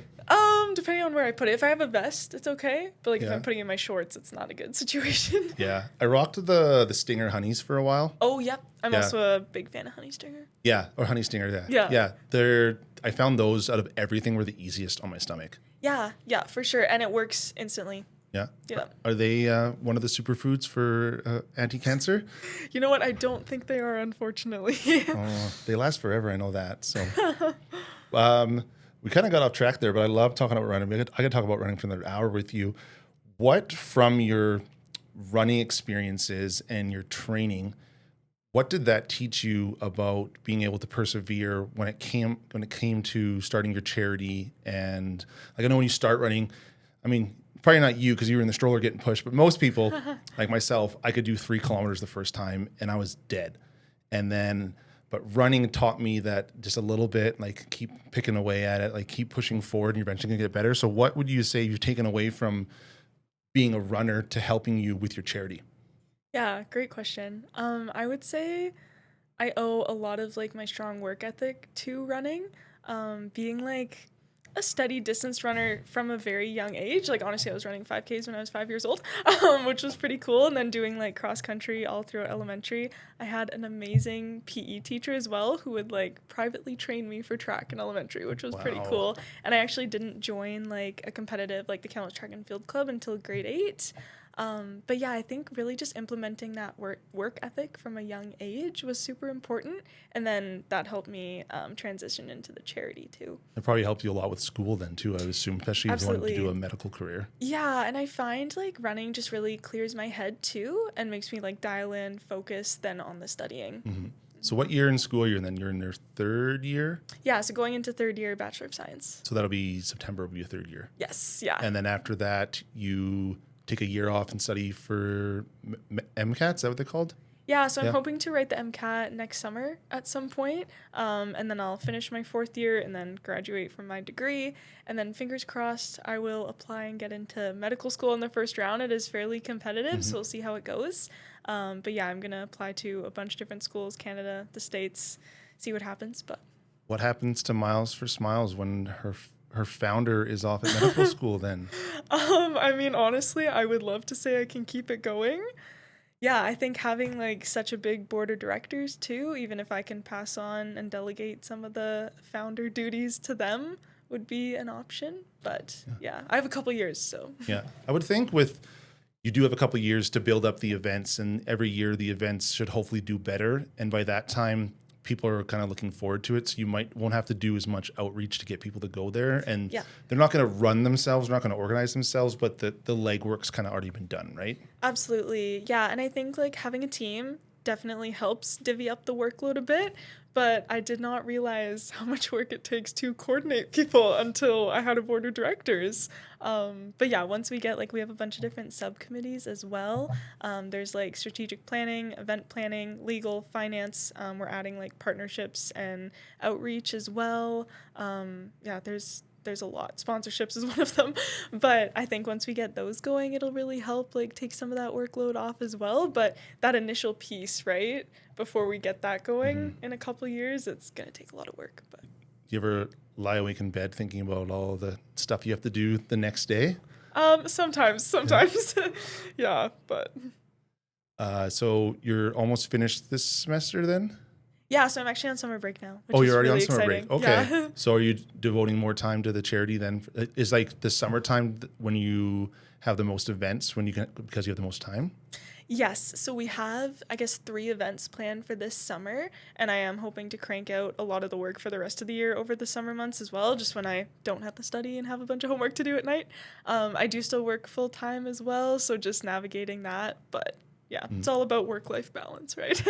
Depending on where I put it. If I have a vest, it's okay. But like if I'm putting it in my shorts, it's not a good situation. Yeah. I rocked the Stinger Honeys for a while. Oh, yep. I'm also a big fan of Honey Stinger. Yeah, or Honey Stinger, Yeah. I found those out of everything were the easiest on my stomach. Yeah, for sure. And it works instantly. Yeah. Yeah. Are they one of the superfoods for anti-cancer? You know what? I don't think they are, unfortunately. They last forever. I know that. So, we kind of got off track there, but I love talking about running. I could talk about running for another hour with you. What from your running experiences and your training, what did that teach you about being able to persevere when it came to starting your charity? And like I know when you start running, I mean, probably not you because you were in the stroller getting pushed, but most people like myself, I could do 3 kilometers the first time and I was dead. But running taught me that just a little bit, like keep picking away at it, like keep pushing forward and you're eventually gonna get better. So what would you say you've taken away from being a runner to helping you with your charity? Yeah, great question. I would say I owe a lot of like my strong work ethic to running. Being like a steady distance runner from a very young age. Like honestly, I was running 5Ks when I was 5 years old, which was pretty cool. And then doing like cross country all throughout elementary. I had an amazing PE teacher as well who would like privately train me for track in elementary, which was pretty cool. And I actually didn't join like a competitive, like the Kamloops Track and Field Club until grade 8. But yeah, I think really just implementing that work ethic from a young age was super important. And then that helped me transition into the charity too. It probably helped you a lot with school then too, I would assume, especially if you wanted Absolutely. to do a medical career. Yeah, and I find like running just really clears my head too and makes me like dial in, focus then on the studying. Mm-hmm. So what year in school are you in then? You're in your third year? Yeah, so going into third year Bachelor of Science. So that'll be September will be your third year. Yes, yeah. And then after that, you take a year off and study for MCAT, is that what they're called? Yeah, so I'm hoping to write the MCAT next summer at some point, and then I'll finish my fourth year and then graduate from my degree, and then fingers crossed I will apply and get into medical school in the first round. It is fairly competitive, so we'll see how it goes. But yeah, I'm going to apply to a bunch of different schools, Canada, the States, see what happens. But what happens to Miles for Smiles when her founder is off at medical school then? I mean, honestly, I would love to say I can keep it going. Yeah, I think having like such a big board of directors too, even if I can pass on and delegate some of the founder duties to them, would be an option. But yeah, I have a couple years, so. Yeah, I would think you do have a couple years to build up the events, and every year the events should hopefully do better. And by that time, people are kind of looking forward to it. So you won't have to do as much outreach to get people to go there. And they're not going to run themselves, they're not going to organize themselves, but the legwork's kind of already been done, right? Absolutely. Yeah. And I think like having a team definitely helps divvy up the workload a bit. But I did not realize how much work it takes to coordinate people until I had a board of directors. But yeah, once we get we have a bunch of different subcommittees as well. There's like strategic planning, event planning, legal, finance. We're adding like partnerships and outreach as well. Yeah, there's a lot. Sponsorships is one of them. But I think once we get those going, it'll really help take some of that workload off as well. But that initial piece, right, before we get that going in a couple of years, it's going to take a lot of work. But do you ever lie awake in bed thinking about all the stuff you have to do the next day? Sometimes. Yeah, but. So you're almost finished this semester then? Yeah, so I'm actually on summer break now. You're already really on summer exciting. break. Okay. Yeah. So are you devoting more time to the charity then? Is the summertime when you have the most events because you have the most time? Yes. So we have, I guess, 3 events planned for this summer, and I am hoping to crank out a lot of the work for the rest of the year over the summer months as well, just when I don't have to study and have a bunch of homework to do at night. I do still work full time as well, so just navigating that. But yeah, it's all about work-life balance, right?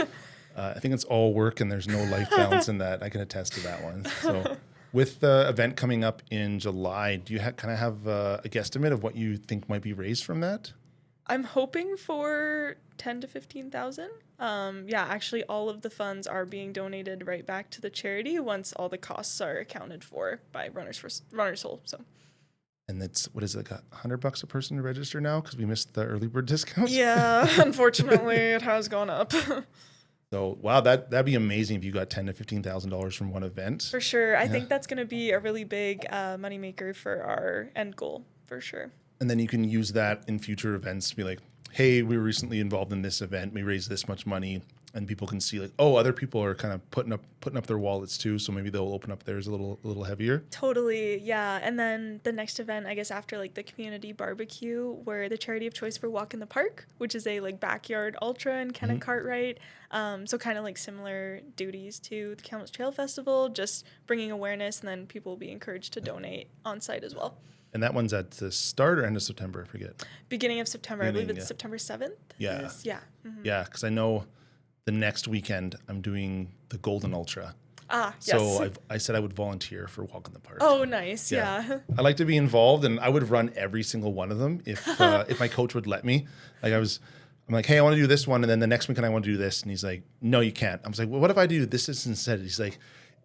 I think it's all work and there's no life balance in that. I can attest to that one. So with the event coming up in July, do you kind of have a guesstimate of what you think might be raised from that? I'm hoping for 10 to 15,000. Yeah, actually all of the funds are being donated right back to the charity once all the costs are accounted for by Runners Whole. So. And it's, what is it, like $100 a person to register now because we missed the early bird discount? Yeah, unfortunately it has gone up. So, wow, that'd be amazing if you got $10,000 to $15,000 from one event. For sure. I think that's going to be a really big moneymaker for our end goal, for sure. And then you can use that in future events to be like, hey, we were recently involved in this event. We raised this much money. And people can see other people are kind of putting up their wallets too. So maybe they'll open up theirs a little heavier. Totally, yeah. And then the next event, I guess, after the community barbecue, where the charity of choice for Walk in the Park, which is a backyard ultra in Kennet Cartwright. So kind of similar duties to the Kamloops Trail Festival, just bringing awareness, and then people will be encouraged to donate on site as well. And that one's at the start or end of September? I forget. Beginning of September. I believe it's September 7th. Yeah. Yeah. Yeah, because I know the next weekend I'm doing the Golden Ultra. Yes. So I said I would volunteer for Walk in the Park. Oh, nice. Yeah. I like to be involved, and I would run every single one of them if my coach would let me. I'm like, hey, I want to do this one, and then the next weekend I want to do this. And he's like, no, you can't. I was like, well, what if I do this instead? He's like,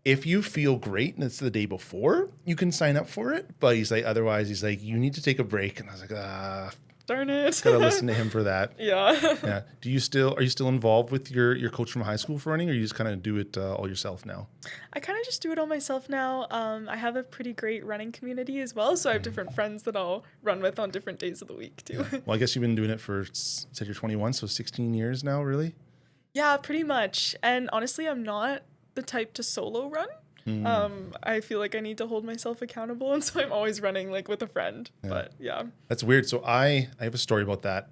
if you feel great and it's the day before, you can sign up for it. But he's like, otherwise, he's like, you need to take a break. And I was like, darn it. Gotta listen to him for that. Yeah. Yeah. Are you still involved with your coach from high school for running, or you just kind of do it all yourself now? I kind of just do it all myself now. I have a pretty great running community as well, so I have different friends that I'll run with on different days of the week too. Yeah. Well, I guess you've been doing it for, you said you're 21, so 16 years now, really? Yeah, pretty much. And honestly, I'm not the type to solo run. I feel like I need to hold myself accountable, and so I'm always running with a friend. Yeah. But yeah, that's weird. So I have a story about that.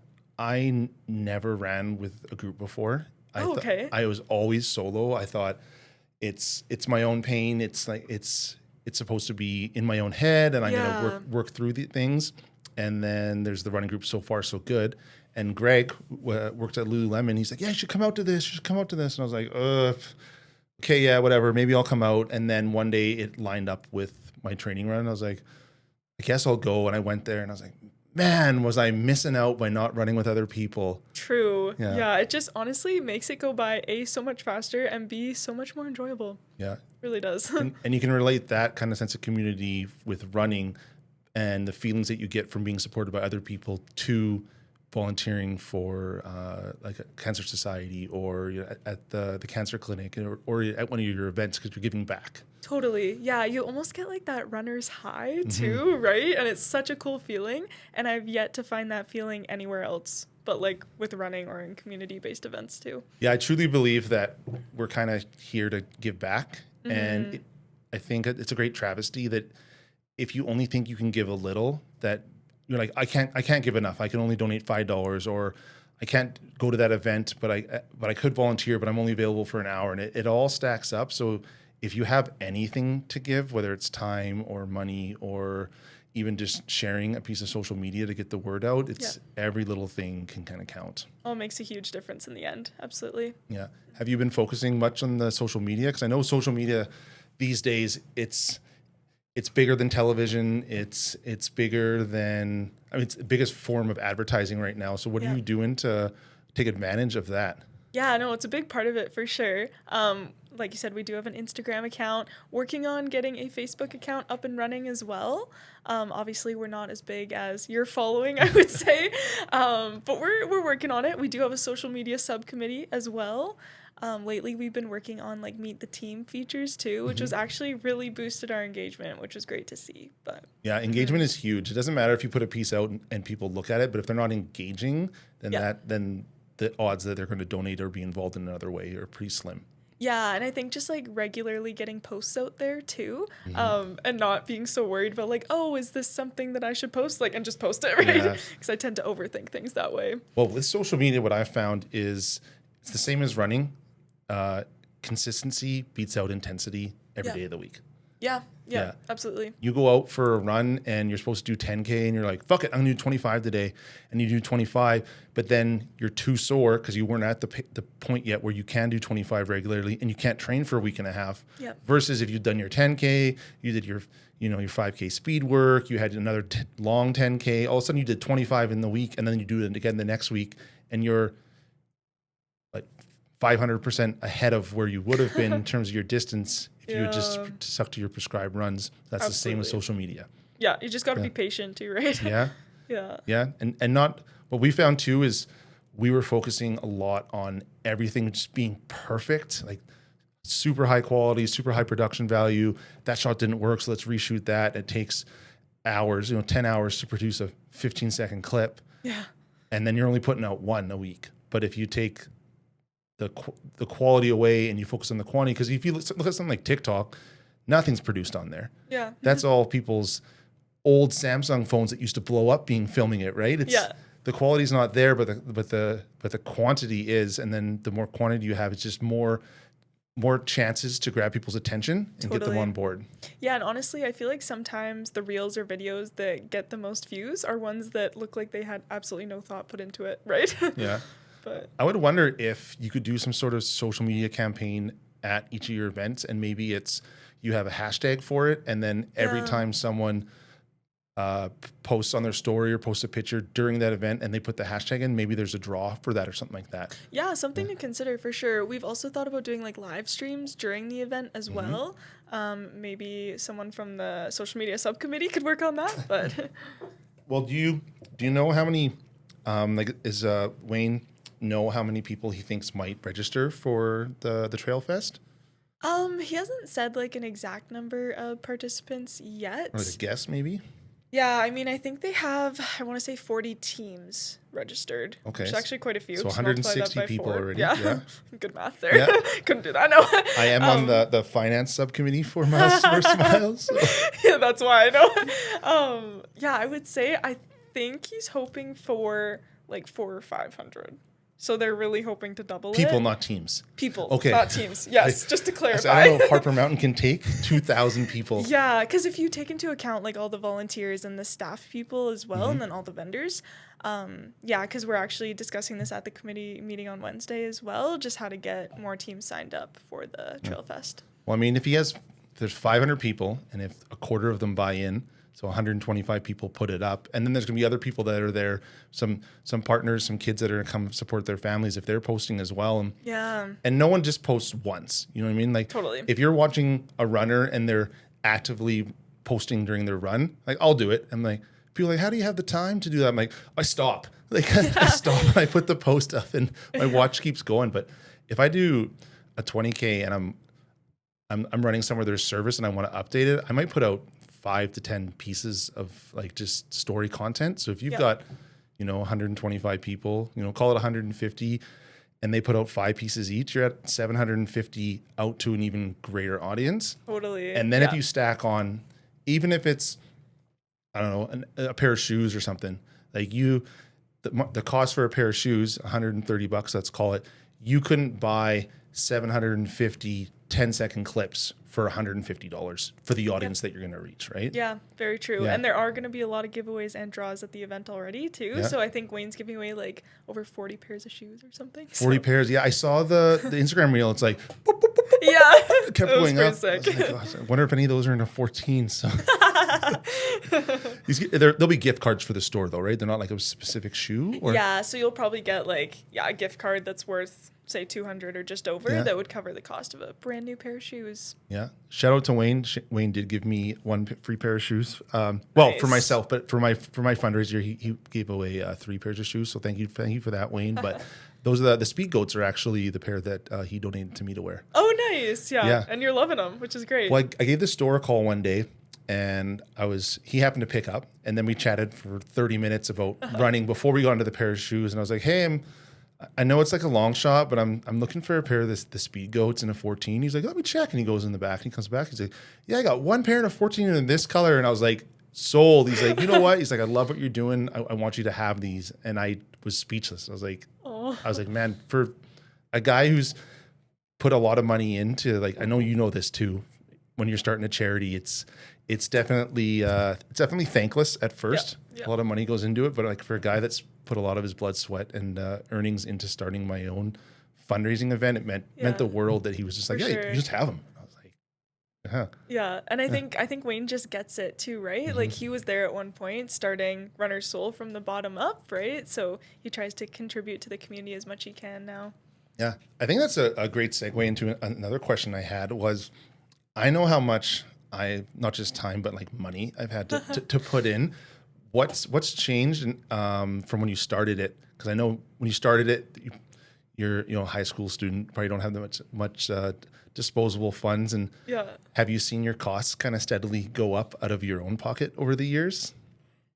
never ran with a group before. Okay. I was always solo. I thought it's my own pain. It's like it's supposed to be in my own head, and I'm gonna work through the things. And then there's the running group. So far, so good. And Greg worked at Lululemon. He's like, yeah, you should come out to this. You should come out to this. And I was like, okay, yeah, whatever. Maybe I'll come out. And then one day it lined up with my training run. And I was like, I guess I'll go. And I went there and I was like, man, was I missing out by not running with other people? True. Yeah. It just honestly makes it go by A, so much faster, and B, so much more enjoyable. Yeah. It really does. and you can relate that kind of sense of community with running and the feelings that you get from being supported by other people to volunteering for like a cancer society or at the cancer clinic or at one of your events because you're giving back. Totally. Yeah, you almost get like that runner's high too, right? And it's such a cool feeling. And I've yet to find that feeling anywhere else, but like with running or in community-based events too. Yeah, I truly believe that we're kind of here to give back. And I think it's a great travesty that if you only think you can give a little, that you're like, I can't give enough. I can only donate $5, or I can't go to that event, but I could volunteer, but I'm only available for an hour. And it all stacks up. So if you have anything to give, whether it's time or money or even just sharing a piece of social media to get the word out, it's every little thing can kind of count. Oh, it makes a huge difference in the end. Absolutely. Yeah. Have you been focusing much on the social media? Because I know social media these days, it's bigger than television. It's bigger than, it's the biggest form of advertising right now. So what are you doing to take advantage of that? Yeah, no, it's a big part of it for sure. Like you said, we do have an Instagram account, working on getting a Facebook account up and running as well. Obviously, we're not as big as you're following, I would say, but we're working on it. We do have a social media subcommittee as well. Lately, we've been working on like Meet the Team features too, which was actually really boosted our engagement, which was great to see. But yeah, engagement is huge. It doesn't matter if you put a piece out and people look at it, but if they're not engaging, then the odds that they're going to donate or be involved in another way are pretty slim. Yeah, and I think just like regularly getting posts out there too, and not being so worried about like, oh, is this something that I should post? Like, and just post it, right? Because I tend to overthink things that way. Well, with social media, what I've found is it's the same as running. Consistency beats out intensity every day of the week. Yeah, absolutely. You go out for a run and you're supposed to do 10K and you're like, fuck it, I'm going to do 25 today. And you do 25, but then you're too sore because you weren't at the point yet where you can do 25 regularly and you can't train for a week and a half. Versus if you've done your 10K, you did your 5K speed work, you had another long 10K, all of a sudden you did 25 in the week and then you do it again the next week and you're like 500% ahead of where you would have been in terms of your distance if you had just stuck to your prescribed runs. That's the same with social media. Yeah, you just got to be patient too, right? Yeah. And not, what we found too is we were focusing a lot on everything just being perfect, like super high quality, super high production value. That shot didn't work, so let's reshoot that. It takes hours, 10 hours to produce a 15-second clip. Yeah. And then you're only putting out one a week. But if you take the quality away and you focus on the quantity, because if you look at something like TikTok, nothing's produced on there. Yeah. That's all people's old Samsung phones that used to blow up filming it, right? The quality's not there, but the quantity is, and then the more quantity you have, it's just more chances to grab people's attention and get them on board. Yeah, and honestly, I feel like sometimes the reels or videos that get the most views are ones that look like they had absolutely no thought put into it, right? Yeah. But I would wonder if you could do some sort of social media campaign at each of your events, and maybe it's you have a hashtag for it, and then every time someone posts on their story or posts a picture during that event and they put the hashtag in, maybe there's a draw for that or something like that. Yeah, something to consider for sure. We've also thought about doing like live streams during the event as well. Maybe someone from the social media subcommittee could work on that. But well, do you know how many is Wayne know how many people he thinks might register for the Trail Fest? He hasn't said like an exact number of participants yet. Or like a guess maybe? Yeah, I mean, I think they have, I want to say 40 teams registered. Okay. Which is actually quite a few. So 160 people already. Yeah. Good math there. Yeah. Couldn't do that, no. I am on the finance subcommittee for Miles versus Miles. So. Yeah, that's why I know. Yeah, I would say, I think he's hoping for like 400 or 500. So they're really hoping to double People, it. not teams. People, okay. not teams. Yes, just to clarify. I don't know if Harper Mountain can take 2,000 people. Yeah, because if you take into account like all the volunteers and the staff people as well, and then all the vendors, because we're actually discussing this at the committee meeting on Wednesday as well, just how to get more teams signed up for the Trail Fest. Well, I mean, there's 500 people, and if a quarter of them buy in, so 125 people put it up. And then there's going to be other people that are there, some partners, some kids that are going to come support their families if they're posting as well. And no one just posts once. You know what I mean? Like, totally. If you're watching a runner and they're actively posting during their run, like, I'll do it. I'm like, people are like, how do you have the time to do that? I'm like, I stop. Like, I stop and I put the post up and my watch keeps going. But if I do a 20K and I'm running somewhere there's service and I want to update it, I might put out 5 to 10 pieces of like just story content. So if you've got, 125 people, call it 150, and they put out 5 pieces each, you're at 750 out to an even greater audience. Totally. And then if you stack on, even if it's, I don't know, a pair of shoes or something, like the cost for a pair of shoes, $130, let's call it, you couldn't buy 750 10-second clips for $150 for the audience that you're going to reach, right? Yeah, very true. Yeah. And there are going to be a lot of giveaways and draws at the event already too. Yeah. So I think Wayne's giving away like over 40 pairs of shoes or something. 40 pairs. Yeah, I saw the Instagram reel. It's like, boop, boop, boop, boop, yeah, it kept it was going up. pretty sick. I was like, gosh, I wonder if any of those are in a 14. So there'll be gift cards for the store though, right? They're not like a specific shoe? Or? Yeah, so you'll probably get like, a gift card that's worth say 200 or just over that would cover the cost of a brand new pair of shoes. Yeah. Shout out to Wayne. Wayne did give me one free pair of shoes. Well, Nice. for myself, but for my fundraiser, he gave away 3 pairs of shoes. So thank you for that, Wayne. But those are the Speed Goats are actually the pair that he donated to me to wear. Oh, nice. Yeah. Yeah. And you're loving them, which is great. Well, I gave the store a call one day, and he happened to pick up, and then we chatted for 30 minutes about running before we got into the pair of shoes. And I was like, hey, I know it's like a long shot, but I'm looking for a pair of the Speed Goats in a 14. He's like, let me check. And he goes in the back and he comes back. He's like, yeah, I got one pair in a 14 in this color. And I was like, sold. He's like, you know what? He's like, I love what you're doing. I want you to have these. And I was speechless. I was like, man, for a guy who's put a lot of money into, like, I know you know this too, when you're starting a charity, it's definitely thankless at first. Yeah. A lot of money goes into it, but like for a guy that's put a lot of his blood, sweat, and earnings into starting my own fundraising event, it meant the world that he was just like, yeah, you just have them. I was like, Yeah, and I think Wayne just gets it too, right? Like he was there at one point starting Runner's Soul from the bottom up, right? So he tries to contribute to the community as much as he can now. Yeah, I think that's a great segue into another question I had was, I know how much not just time, but like money I've had to put in. What's changed from when you started it? Because I know when you started it, you're a high school student, probably don't have that much disposable funds. And have you seen your costs kind of steadily go up out of your own pocket over the years?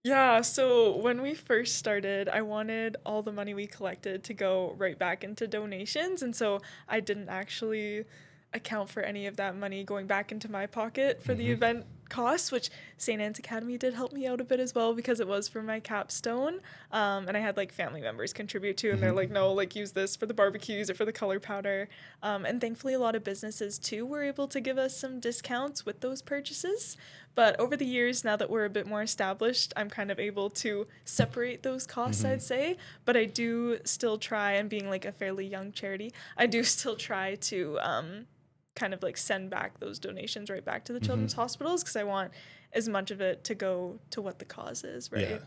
Yeah, so when we first started, I wanted all the money we collected to go right back into donations. And so I didn't actually account for any of that money going back into my pocket for the event costs, which St. Anne's Academy did help me out a bit as well because it was for my capstone. And I had like family members contribute too, and they're like, no, like use this for the barbecues or for the color powder. And thankfully a lot of businesses too were able to give us some discounts with those purchases. But over the years, now that we're a bit more established, I'm kind of able to separate those costs, I'd say. But I do still try, and being like a fairly young charity, I do still try to kind of like send back those donations right back to the children's hospitals, because I want as much of it to go to what the cause is, right?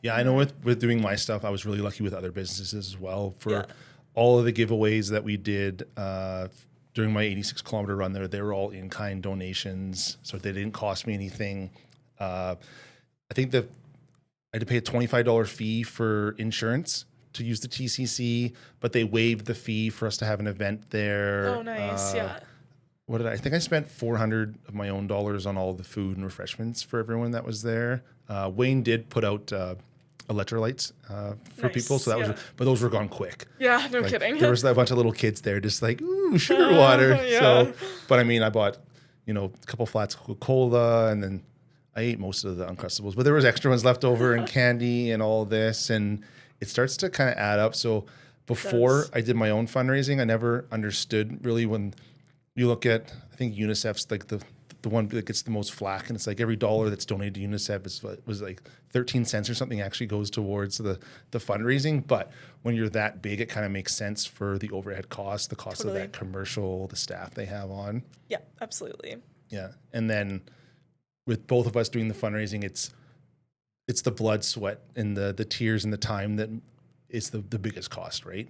Yeah, I know with doing my stuff, I was really lucky with other businesses as well. For all of the giveaways that we did during my 86-kilometer run there, they were all in-kind donations, so they didn't cost me anything. I think I had to pay a $25 fee for insurance to use the TCC, but they waived the fee for us to have an event there. Oh, nice, I think I spent $400 of my own dollars on all the food and refreshments for everyone that was there. Wayne did put out electrolytes for people, so that was, but those were gone quick. Yeah, no kidding. There was a bunch of little kids there, just like, ooh, sugar water. So, but I mean, I bought, a couple flats of Coca-Cola, and then I ate most of the Uncrustables, but there was extra ones left over and candy and all this, and it starts to kind of add up. So before I did my own fundraising, I never understood really when you look at, I think UNICEF's like the one that gets the most flack, and it's like every dollar that's donated to UNICEF was like 13 cents or something actually goes towards the fundraising. But when you're that big, it kind of makes sense for the overhead costs, the cost of that commercial, the staff they have on. Yeah, absolutely. Yeah. And then with both of us doing the fundraising, it's the blood, sweat, and the tears and the time that is the biggest cost, right?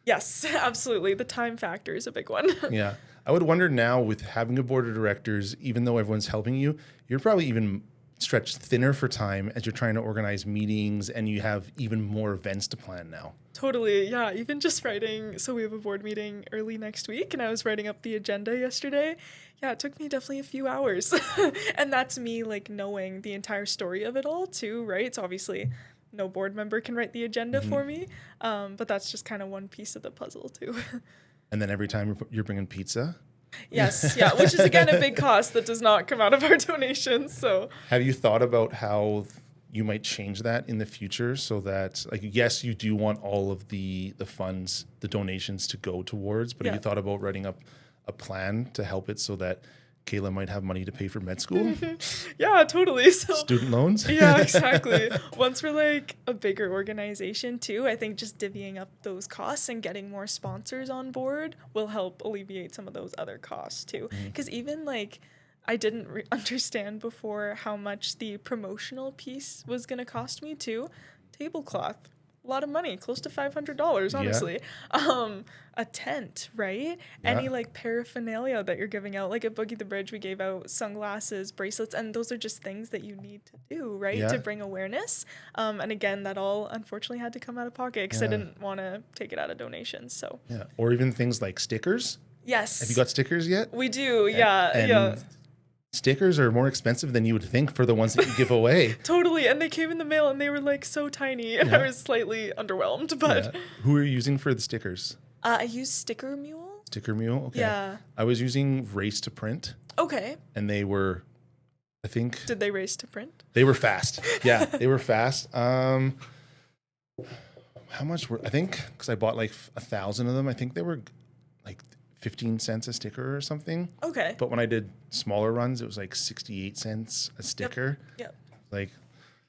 Yes, absolutely. The time factor is a big one. Yeah. I would wonder now with having a board of directors, even though everyone's helping you, you're probably even stretched thinner for time as you're trying to organize meetings and you have even more events to plan now. Totally. Yeah. Even just writing. So we have a board meeting early next week and I was writing up the agenda yesterday. Yeah, it took me definitely a few hours. And that's me like knowing the entire story of it all too, right? So obviously no board member can write the agenda for me. But that's just kind of one piece of the puzzle too. And then every time you're bringing pizza? Yes, yeah, which is again a big cost that does not come out of our donations. So have you thought about how you might change that in the future so that, like, yes, you do want all of the funds, the donations to go towards, but have you thought about writing up a plan to help it so that Kayla might have money to pay for med school? Yeah, totally. So student loans? Yeah, exactly. Once we're like a bigger organization too, I think just divvying up those costs and getting more sponsors on board will help alleviate some of those other costs too. Because even like I didn't understand before how much the promotional piece was going to cost me too. Tablecloth. A lot of money, close to $500, honestly. A tent, right? Yeah. Any like paraphernalia that you're giving out, like at Boogie the Bridge, we gave out sunglasses, bracelets, and those are just things that you need to do, right? To bring awareness. And again, that all unfortunately had to come out of pocket because I didn't want to take it out of donations. So or even things like stickers. Yes. Have you got stickers yet? We do, yeah. Stickers are more expensive than you would think for the ones that you give away. Totally. And they came in the mail and they were like so tiny and I was slightly underwhelmed. But who are you using for the stickers? I use Sticker Mule. Sticker Mule? Okay. Yeah. I was using Race to Print. Okay. And they were, I think. Did they race to print? They were fast. Yeah, they were fast. How much were, I think, because I bought like 1,000 of them, I think they were like 15 cents a sticker or something. Okay. But when I did smaller runs, it was like 68 cents a sticker. Yep. Like,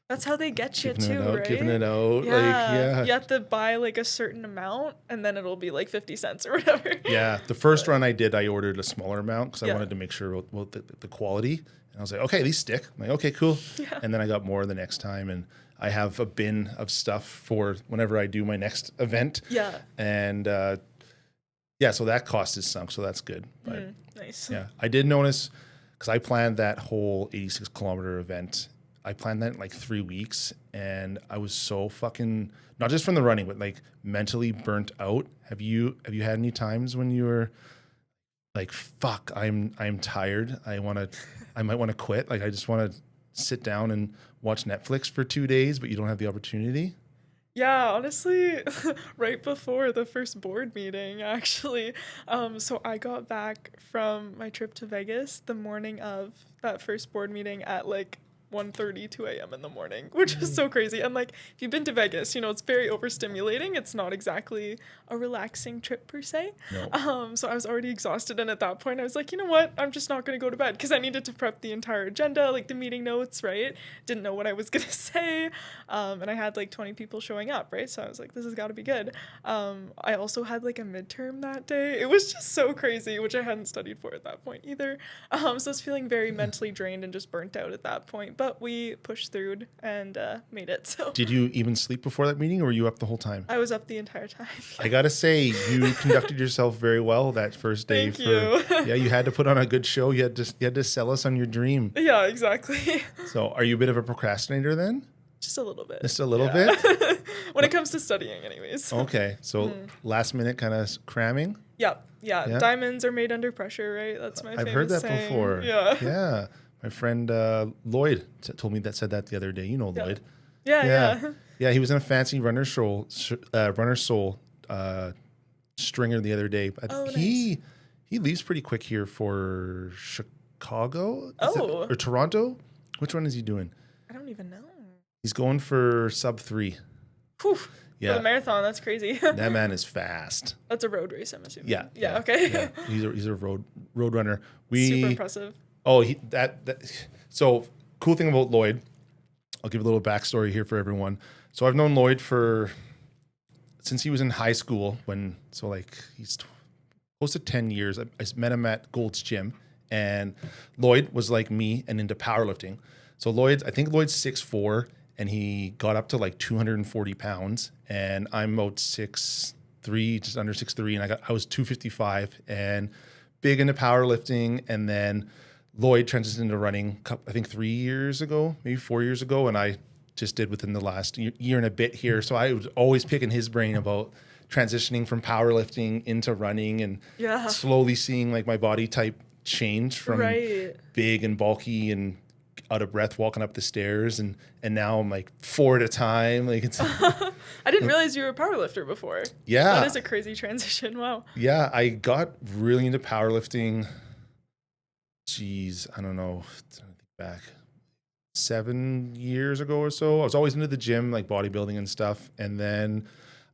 that's how they get you too, right? Giving it out. Yeah. Like, you have to buy like a certain amount and then it'll be like 50 cents or whatever. Yeah. The first run I did, I ordered a smaller amount because I wanted to make sure about the quality. And I was like, okay, these stick. I'm like, okay, cool. Yeah. And then I got more the next time. And I have a bin of stuff for whenever I do my next event. Yeah. And so that cost is sunk. So that's good. But nice. Yeah. I did notice because I planned that whole 86-kilometer event. I planned that in like 3 weeks and I was so fucking, not just from the running, but like mentally burnt out. Have you had any times when you were like, fuck, I'm tired. I might want to quit. Like I just want to sit down and watch Netflix for 2 days, but you don't have the opportunity? Yeah, honestly, right before the first board meeting, actually. So I got back from my trip to Vegas the morning of that first board meeting at like 1:30, 2 a.m. in the morning, which is so crazy. And like, if you've been to Vegas, you know, it's very overstimulating. It's not exactly a relaxing trip per se. No. So I was already exhausted. And at that point I was like, you know what? I'm just not going to go to bed because I needed to prep the entire agenda, like the meeting notes, right? Didn't know what I was going to say. And I had like 20 people showing up, right? So I was like, this has got to be good. I also had like a midterm that day. It was just so crazy, which I hadn't studied for at that point either. So I was feeling very mentally drained and just burnt out at that point. But we pushed through and made it. So did you even sleep before that meeting or were you up the whole time? I was up the entire time. I gotta say, you conducted yourself very well that first day. Thank you. Yeah, you had to put on a good show. You had to sell us on your dream. Yeah, exactly. So are you a bit of a procrastinator then? Just a little bit. Just a little bit? When it comes to studying anyways. Okay. So last minute kind of cramming? Yep. Yeah. Diamonds are made under pressure, right? That's my famous I've heard that saying. before. Yeah. Yeah. My friend Lloyd said that the other day. You know Lloyd. Yeah. Yeah, he was in a fancy runner soul stringer the other day. Nice. He leaves pretty quick here for Chicago or Toronto Which one is he doing? I don't even know. He's going for sub 3. Whew. Yeah. For the marathon, that's crazy. That man is fast. That's a road race, I'm assuming. Yeah. Yeah, okay. Yeah. He's a road runner. Super impressive. Oh, so cool thing about Lloyd, I'll give a little backstory here for everyone. So I've known Lloyd since he was in high school he's close to 10 years. I met him at Gold's Gym, and Lloyd was like me and into powerlifting. So I think Lloyd's 6'4", and he got up to like 240 pounds, and I'm about 6'3", just under 6'3", and I was 255 and big into powerlifting. And then Lloyd transitioned into running, I think 3 years ago, maybe 4 years ago, and I just did within the last year and a bit here. So I was always picking his brain about transitioning from powerlifting into running, and slowly seeing like my body type change from big and bulky and out of breath walking up the stairs, and now I'm like 4 at a time. Like it's I didn't realize you were a powerlifter before. Yeah. That is a crazy transition. Wow. Yeah, I got really into powerlifting. I don't know, back 7 years ago or so. I was always into the gym, like bodybuilding and stuff. And then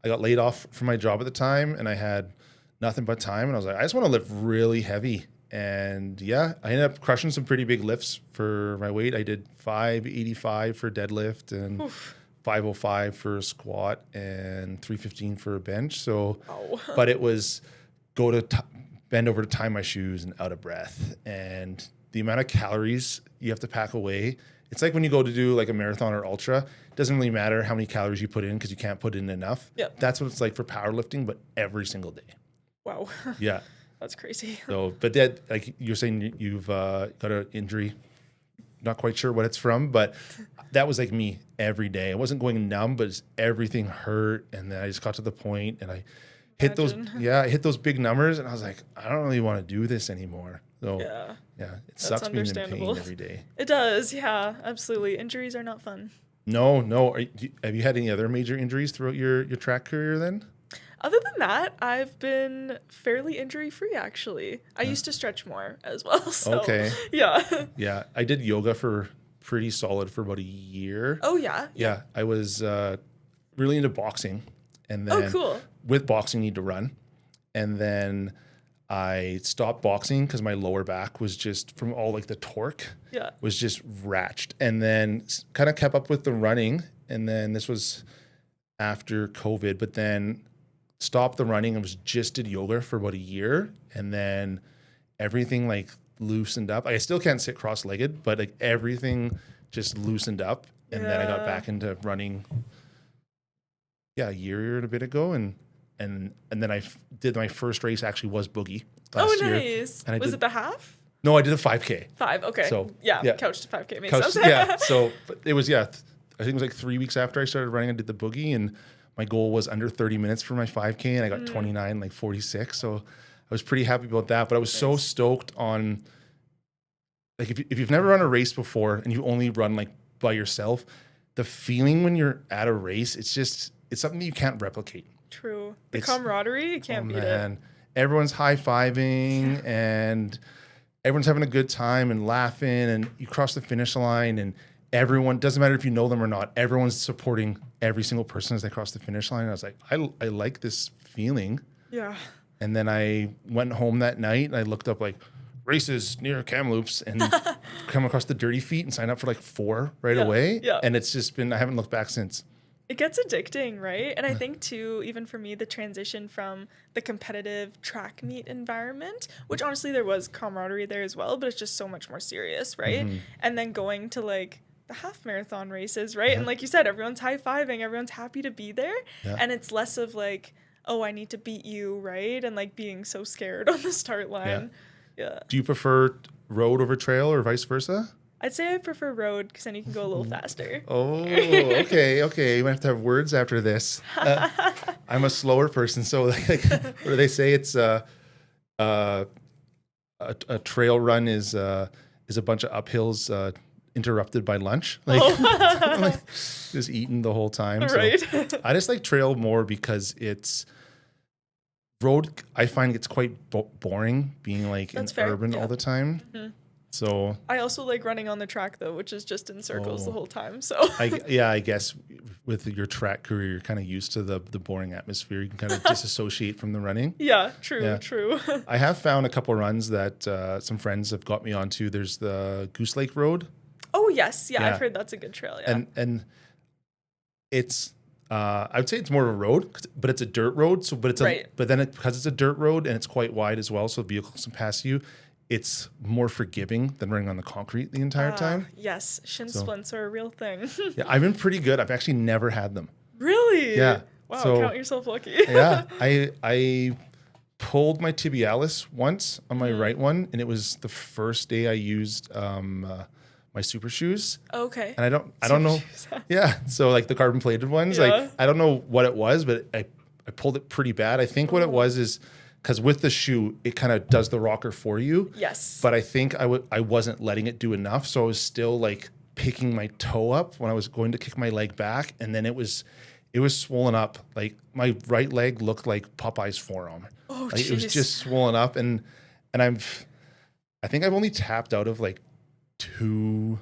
I got laid off from my job at the time, and I had nothing but time. And I was like, I just want to lift really heavy. And yeah, I ended up crushing some pretty big lifts for my weight. I did 585 for deadlift and 505 for a squat and 315 for a bench. So, but it was bend over to tie my shoes and out of breath. And the amount of calories you have to pack away. It's like when you go to do like a marathon or ultra, it doesn't really matter how many calories you put in because you can't put in enough. Yep. That's what it's like for powerlifting, but every single day. Wow. Yeah. That's crazy. So, but that, like you're saying, you've got an injury. Not quite sure what it's from, but that was like me every day. I wasn't going numb, but everything hurt. And then I just got to the point, and I hit those big numbers, and I was like, I don't really want to do this anymore. So yeah, it sucks being in pain every day. It does. Yeah, absolutely. Injuries are not fun. No. Have you had any other major injuries throughout your track career then? Other than that, I've been fairly injury-free, actually. I used to stretch more as well. So, okay. Yeah. Yeah. I did yoga for pretty solid for about a year. Oh, yeah? Yeah. I was really into boxing. And then cool. With boxing, you need to run. And then I stopped boxing because my lower back was just, from all like the torque, was just ratched. And then kind of kept up with the running. And then this was after COVID, but then stopped the running and did yoga for about a year, and then everything like loosened up. I still can't sit cross-legged, but like everything just loosened up, and then I got back into running. Yeah, a year and a bit ago, and then I did my first race. Actually, was Boogie last year. Nice. And was it the half? No, I did a 5K. 5. Okay. So couch to 5K makes sense. Yeah. So but it was I think it was like 3 weeks after I started running. I did the Boogie, and my goal was under 30 minutes for my 5K, and I got 29, like 46. So I was pretty happy about that. But I was so stoked on, like, if you've never run a race before and you only run like by yourself, the feeling when you're at a race, it's something that you can't replicate. True. The camaraderie, you can't beat it. Everyone's high-fiving and everyone's having a good time and laughing, and you cross the finish line, and everyone, doesn't matter if you know them or not, everyone's supporting every single person as they cross the finish line. I was like, I like this feeling. Yeah. And then I went home that night and I looked up like races near Kamloops and come across the Dirty Feet and signed up for like 4 right away. Yeah. And it's just been, I haven't looked back since. It gets addicting, right? And I think too, even for me, the transition from the competitive track meet environment, which honestly there was camaraderie there as well, but it's just so much more serious, right? Mm-hmm. And then going to like the half marathon races, right? Yeah. And like you said, everyone's high-fiving, everyone's happy to be there. Yeah. And it's less of like, oh, I need to beat you, right? And like being so scared on the start line. Yeah. Do you prefer road over trail or vice versa? I'd say I prefer road because then you can go a little faster. Oh, okay. You might have to have words after this. I'm a slower person, so like, what do they say? It's a trail run is a bunch of uphills interrupted by lunch. Like, like just eating the whole time. Right. So I just like trail more because it's road. I find it's quite boring being like urban all the time. Mm-hmm. So I also like running on the track though, which is just in circles the whole time. So I guess with your track career, you're kind of used to the boring atmosphere. You can kind of disassociate from the running. Yeah, true. I have found a couple runs that some friends have got me onto. There's the Goose Lake Road. Oh yes, yeah. I've heard that's a good trail. Yeah, and it's I would say it's more of a road, but it's a dirt road. So, but it's because it's a dirt road and it's quite wide as well, so vehicles can pass you. It's more forgiving than running on the concrete the entire time. Yes, shin splints are a real thing. Yeah, I've been pretty good. I've actually never had them. Really? Yeah. Wow, so, count yourself lucky. Yeah, I pulled my tibialis once on my right one, and it was the first day I used my super shoes. Okay. And I don't know. Yeah. So like the carbon plated ones, like I don't know what it was, but I pulled it pretty bad. I think what it was is because with the shoe, it kind of does the rocker for you. Yes. But I think I wasn't letting it do enough. So I was still like picking my toe up when I was going to kick my leg back. And then it was swollen up. Like my right leg looked like Popeye's forearm. Oh, like, it was just swollen up. And I think I've only tapped out of like 2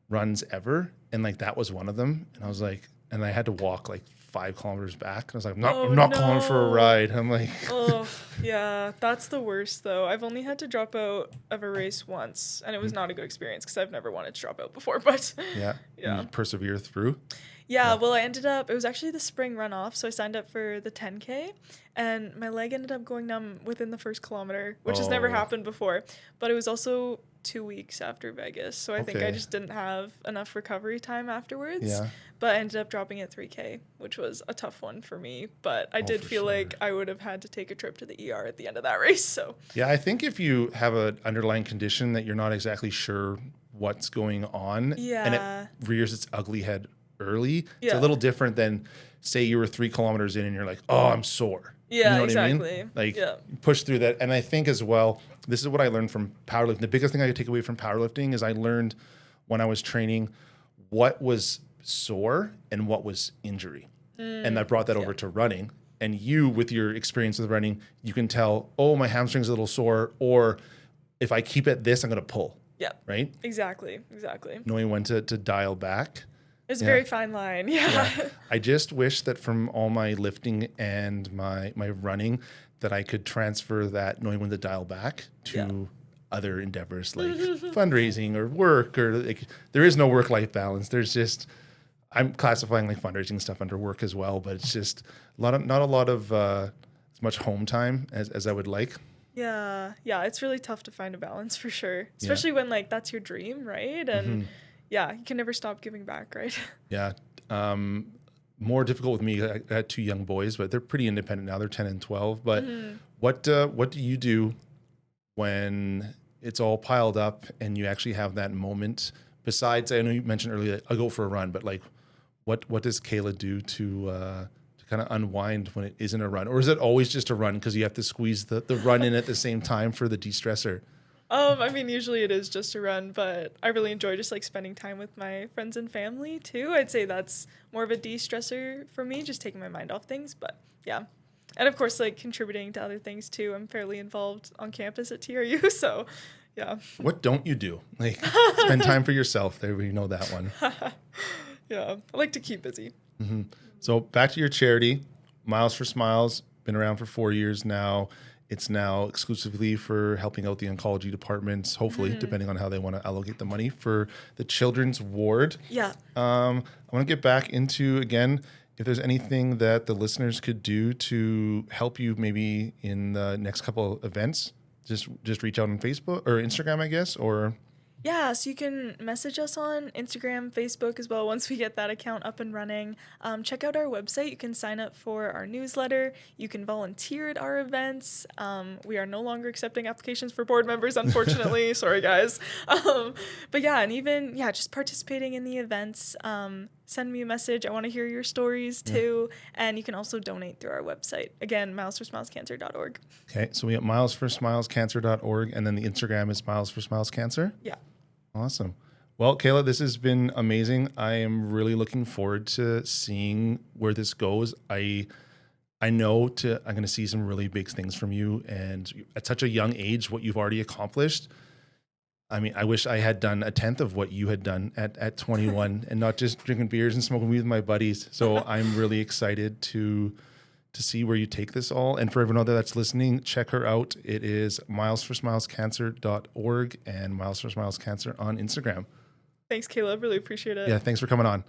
runs ever. And like that was one of them. And I was like, and I had to walk like 5 kilometers back. And I was like, I'm not calling for a ride. I'm like, oh, yeah, that's the worst though. I've only had to drop out of a race once, and it was not a good experience because I've never wanted to drop out before. But yeah, you persevere through. Yeah, well, it was actually the spring runoff, so I signed up for the 10K, and my leg ended up going numb within the first kilometer, which has never happened before. But it was also 2 weeks after Vegas, so I think I just didn't have enough recovery time afterwards. Yeah. But I ended up dropping at 3K, which was a tough one for me. But I did feel like I would have had to take a trip to the ER at the end of that race. So yeah, I think if you have an underlying condition that you're not exactly sure what's going on, and it rears its ugly head early, it's a little different than say you were 3 kilometers in and you're like, oh, I'm sore. Yeah, you know what exactly. I mean? Like push through that. And I think as well, this is what I learned from powerlifting. The biggest thing I could take away from powerlifting is I learned when I was training what was sore and what was injury. And I brought that over to running. And you, with your experience with running, you can tell, oh, my hamstring's a little sore, or if I keep at this, I'm going to pull. Yeah. Right? Exactly. Knowing when to dial back. It's a very fine line. Yeah. I just wish that from all my lifting and my running that I could transfer that knowing when to dial back to other endeavors like fundraising or work, or like there is no work-life balance. There's just, I'm classifying like fundraising stuff under work as well, but it's just not a lot of as much home time as I would like. Yeah. It's really tough to find a balance for sure, especially when like that's your dream, right? And yeah, you can never stop giving back, right? Yeah. More difficult with me. I had 2 young boys, but they're pretty independent now. They're 10 and 12. But what do you do when it's all piled up and you actually have that moment? Besides, I know you mentioned earlier, I'll go for a run, but like, what does Kayla do to kind of unwind when it isn't a run? Or is it always just a run because you have to squeeze the run in at the same time for the de-stressor? I mean, usually it is just a run, but I really enjoy just like spending time with my friends and family too. I'd say that's more of a de-stressor for me, just taking my mind off things. But yeah. And of course, like contributing to other things too. I'm fairly involved on campus at TRU, so yeah. What don't you do? Like spend time for yourself. There, we know that one. Yeah, I like to keep busy. Mm-hmm. So back to your charity, Miles for Smiles, been around for 4 years now. It's now exclusively for helping out the oncology departments, hopefully, depending on how they want to allocate the money for the children's ward. Yeah. I want to get back into, again, if there's anything that the listeners could do to help you maybe in the next couple of events, just reach out on Facebook or Instagram, I guess, or... Yeah, so you can message us on Instagram, Facebook as well once we get that account up and running. Check out our website. You can sign up for our newsletter. You can volunteer at our events. We are no longer accepting applications for board members, unfortunately. Sorry, guys. But yeah, and even, just participating in the events. Send me a message. I want to hear your stories too. And you can also donate through our website. Again, milesforsmilescancer.org. Okay, so we have milesforsmilescancer.org, and then the Instagram is milesforsmilescancer. Yeah. Awesome. Well, Kayla, this has been amazing. I am really looking forward to seeing where this goes. I know I'm going to see some really big things from you, and at such a young age, what you've already accomplished. I mean, I wish I had done a tenth of what you had done at 21 and not just drinking beers and smoking weed with my buddies. So I'm really excited to see where you take this all. And for everyone out there that's listening, check her out. It is milesforsmilescancer.org and Miles for Smiles Cancer on Instagram. Thanks, Caleb. Really appreciate it. Yeah, thanks for coming on.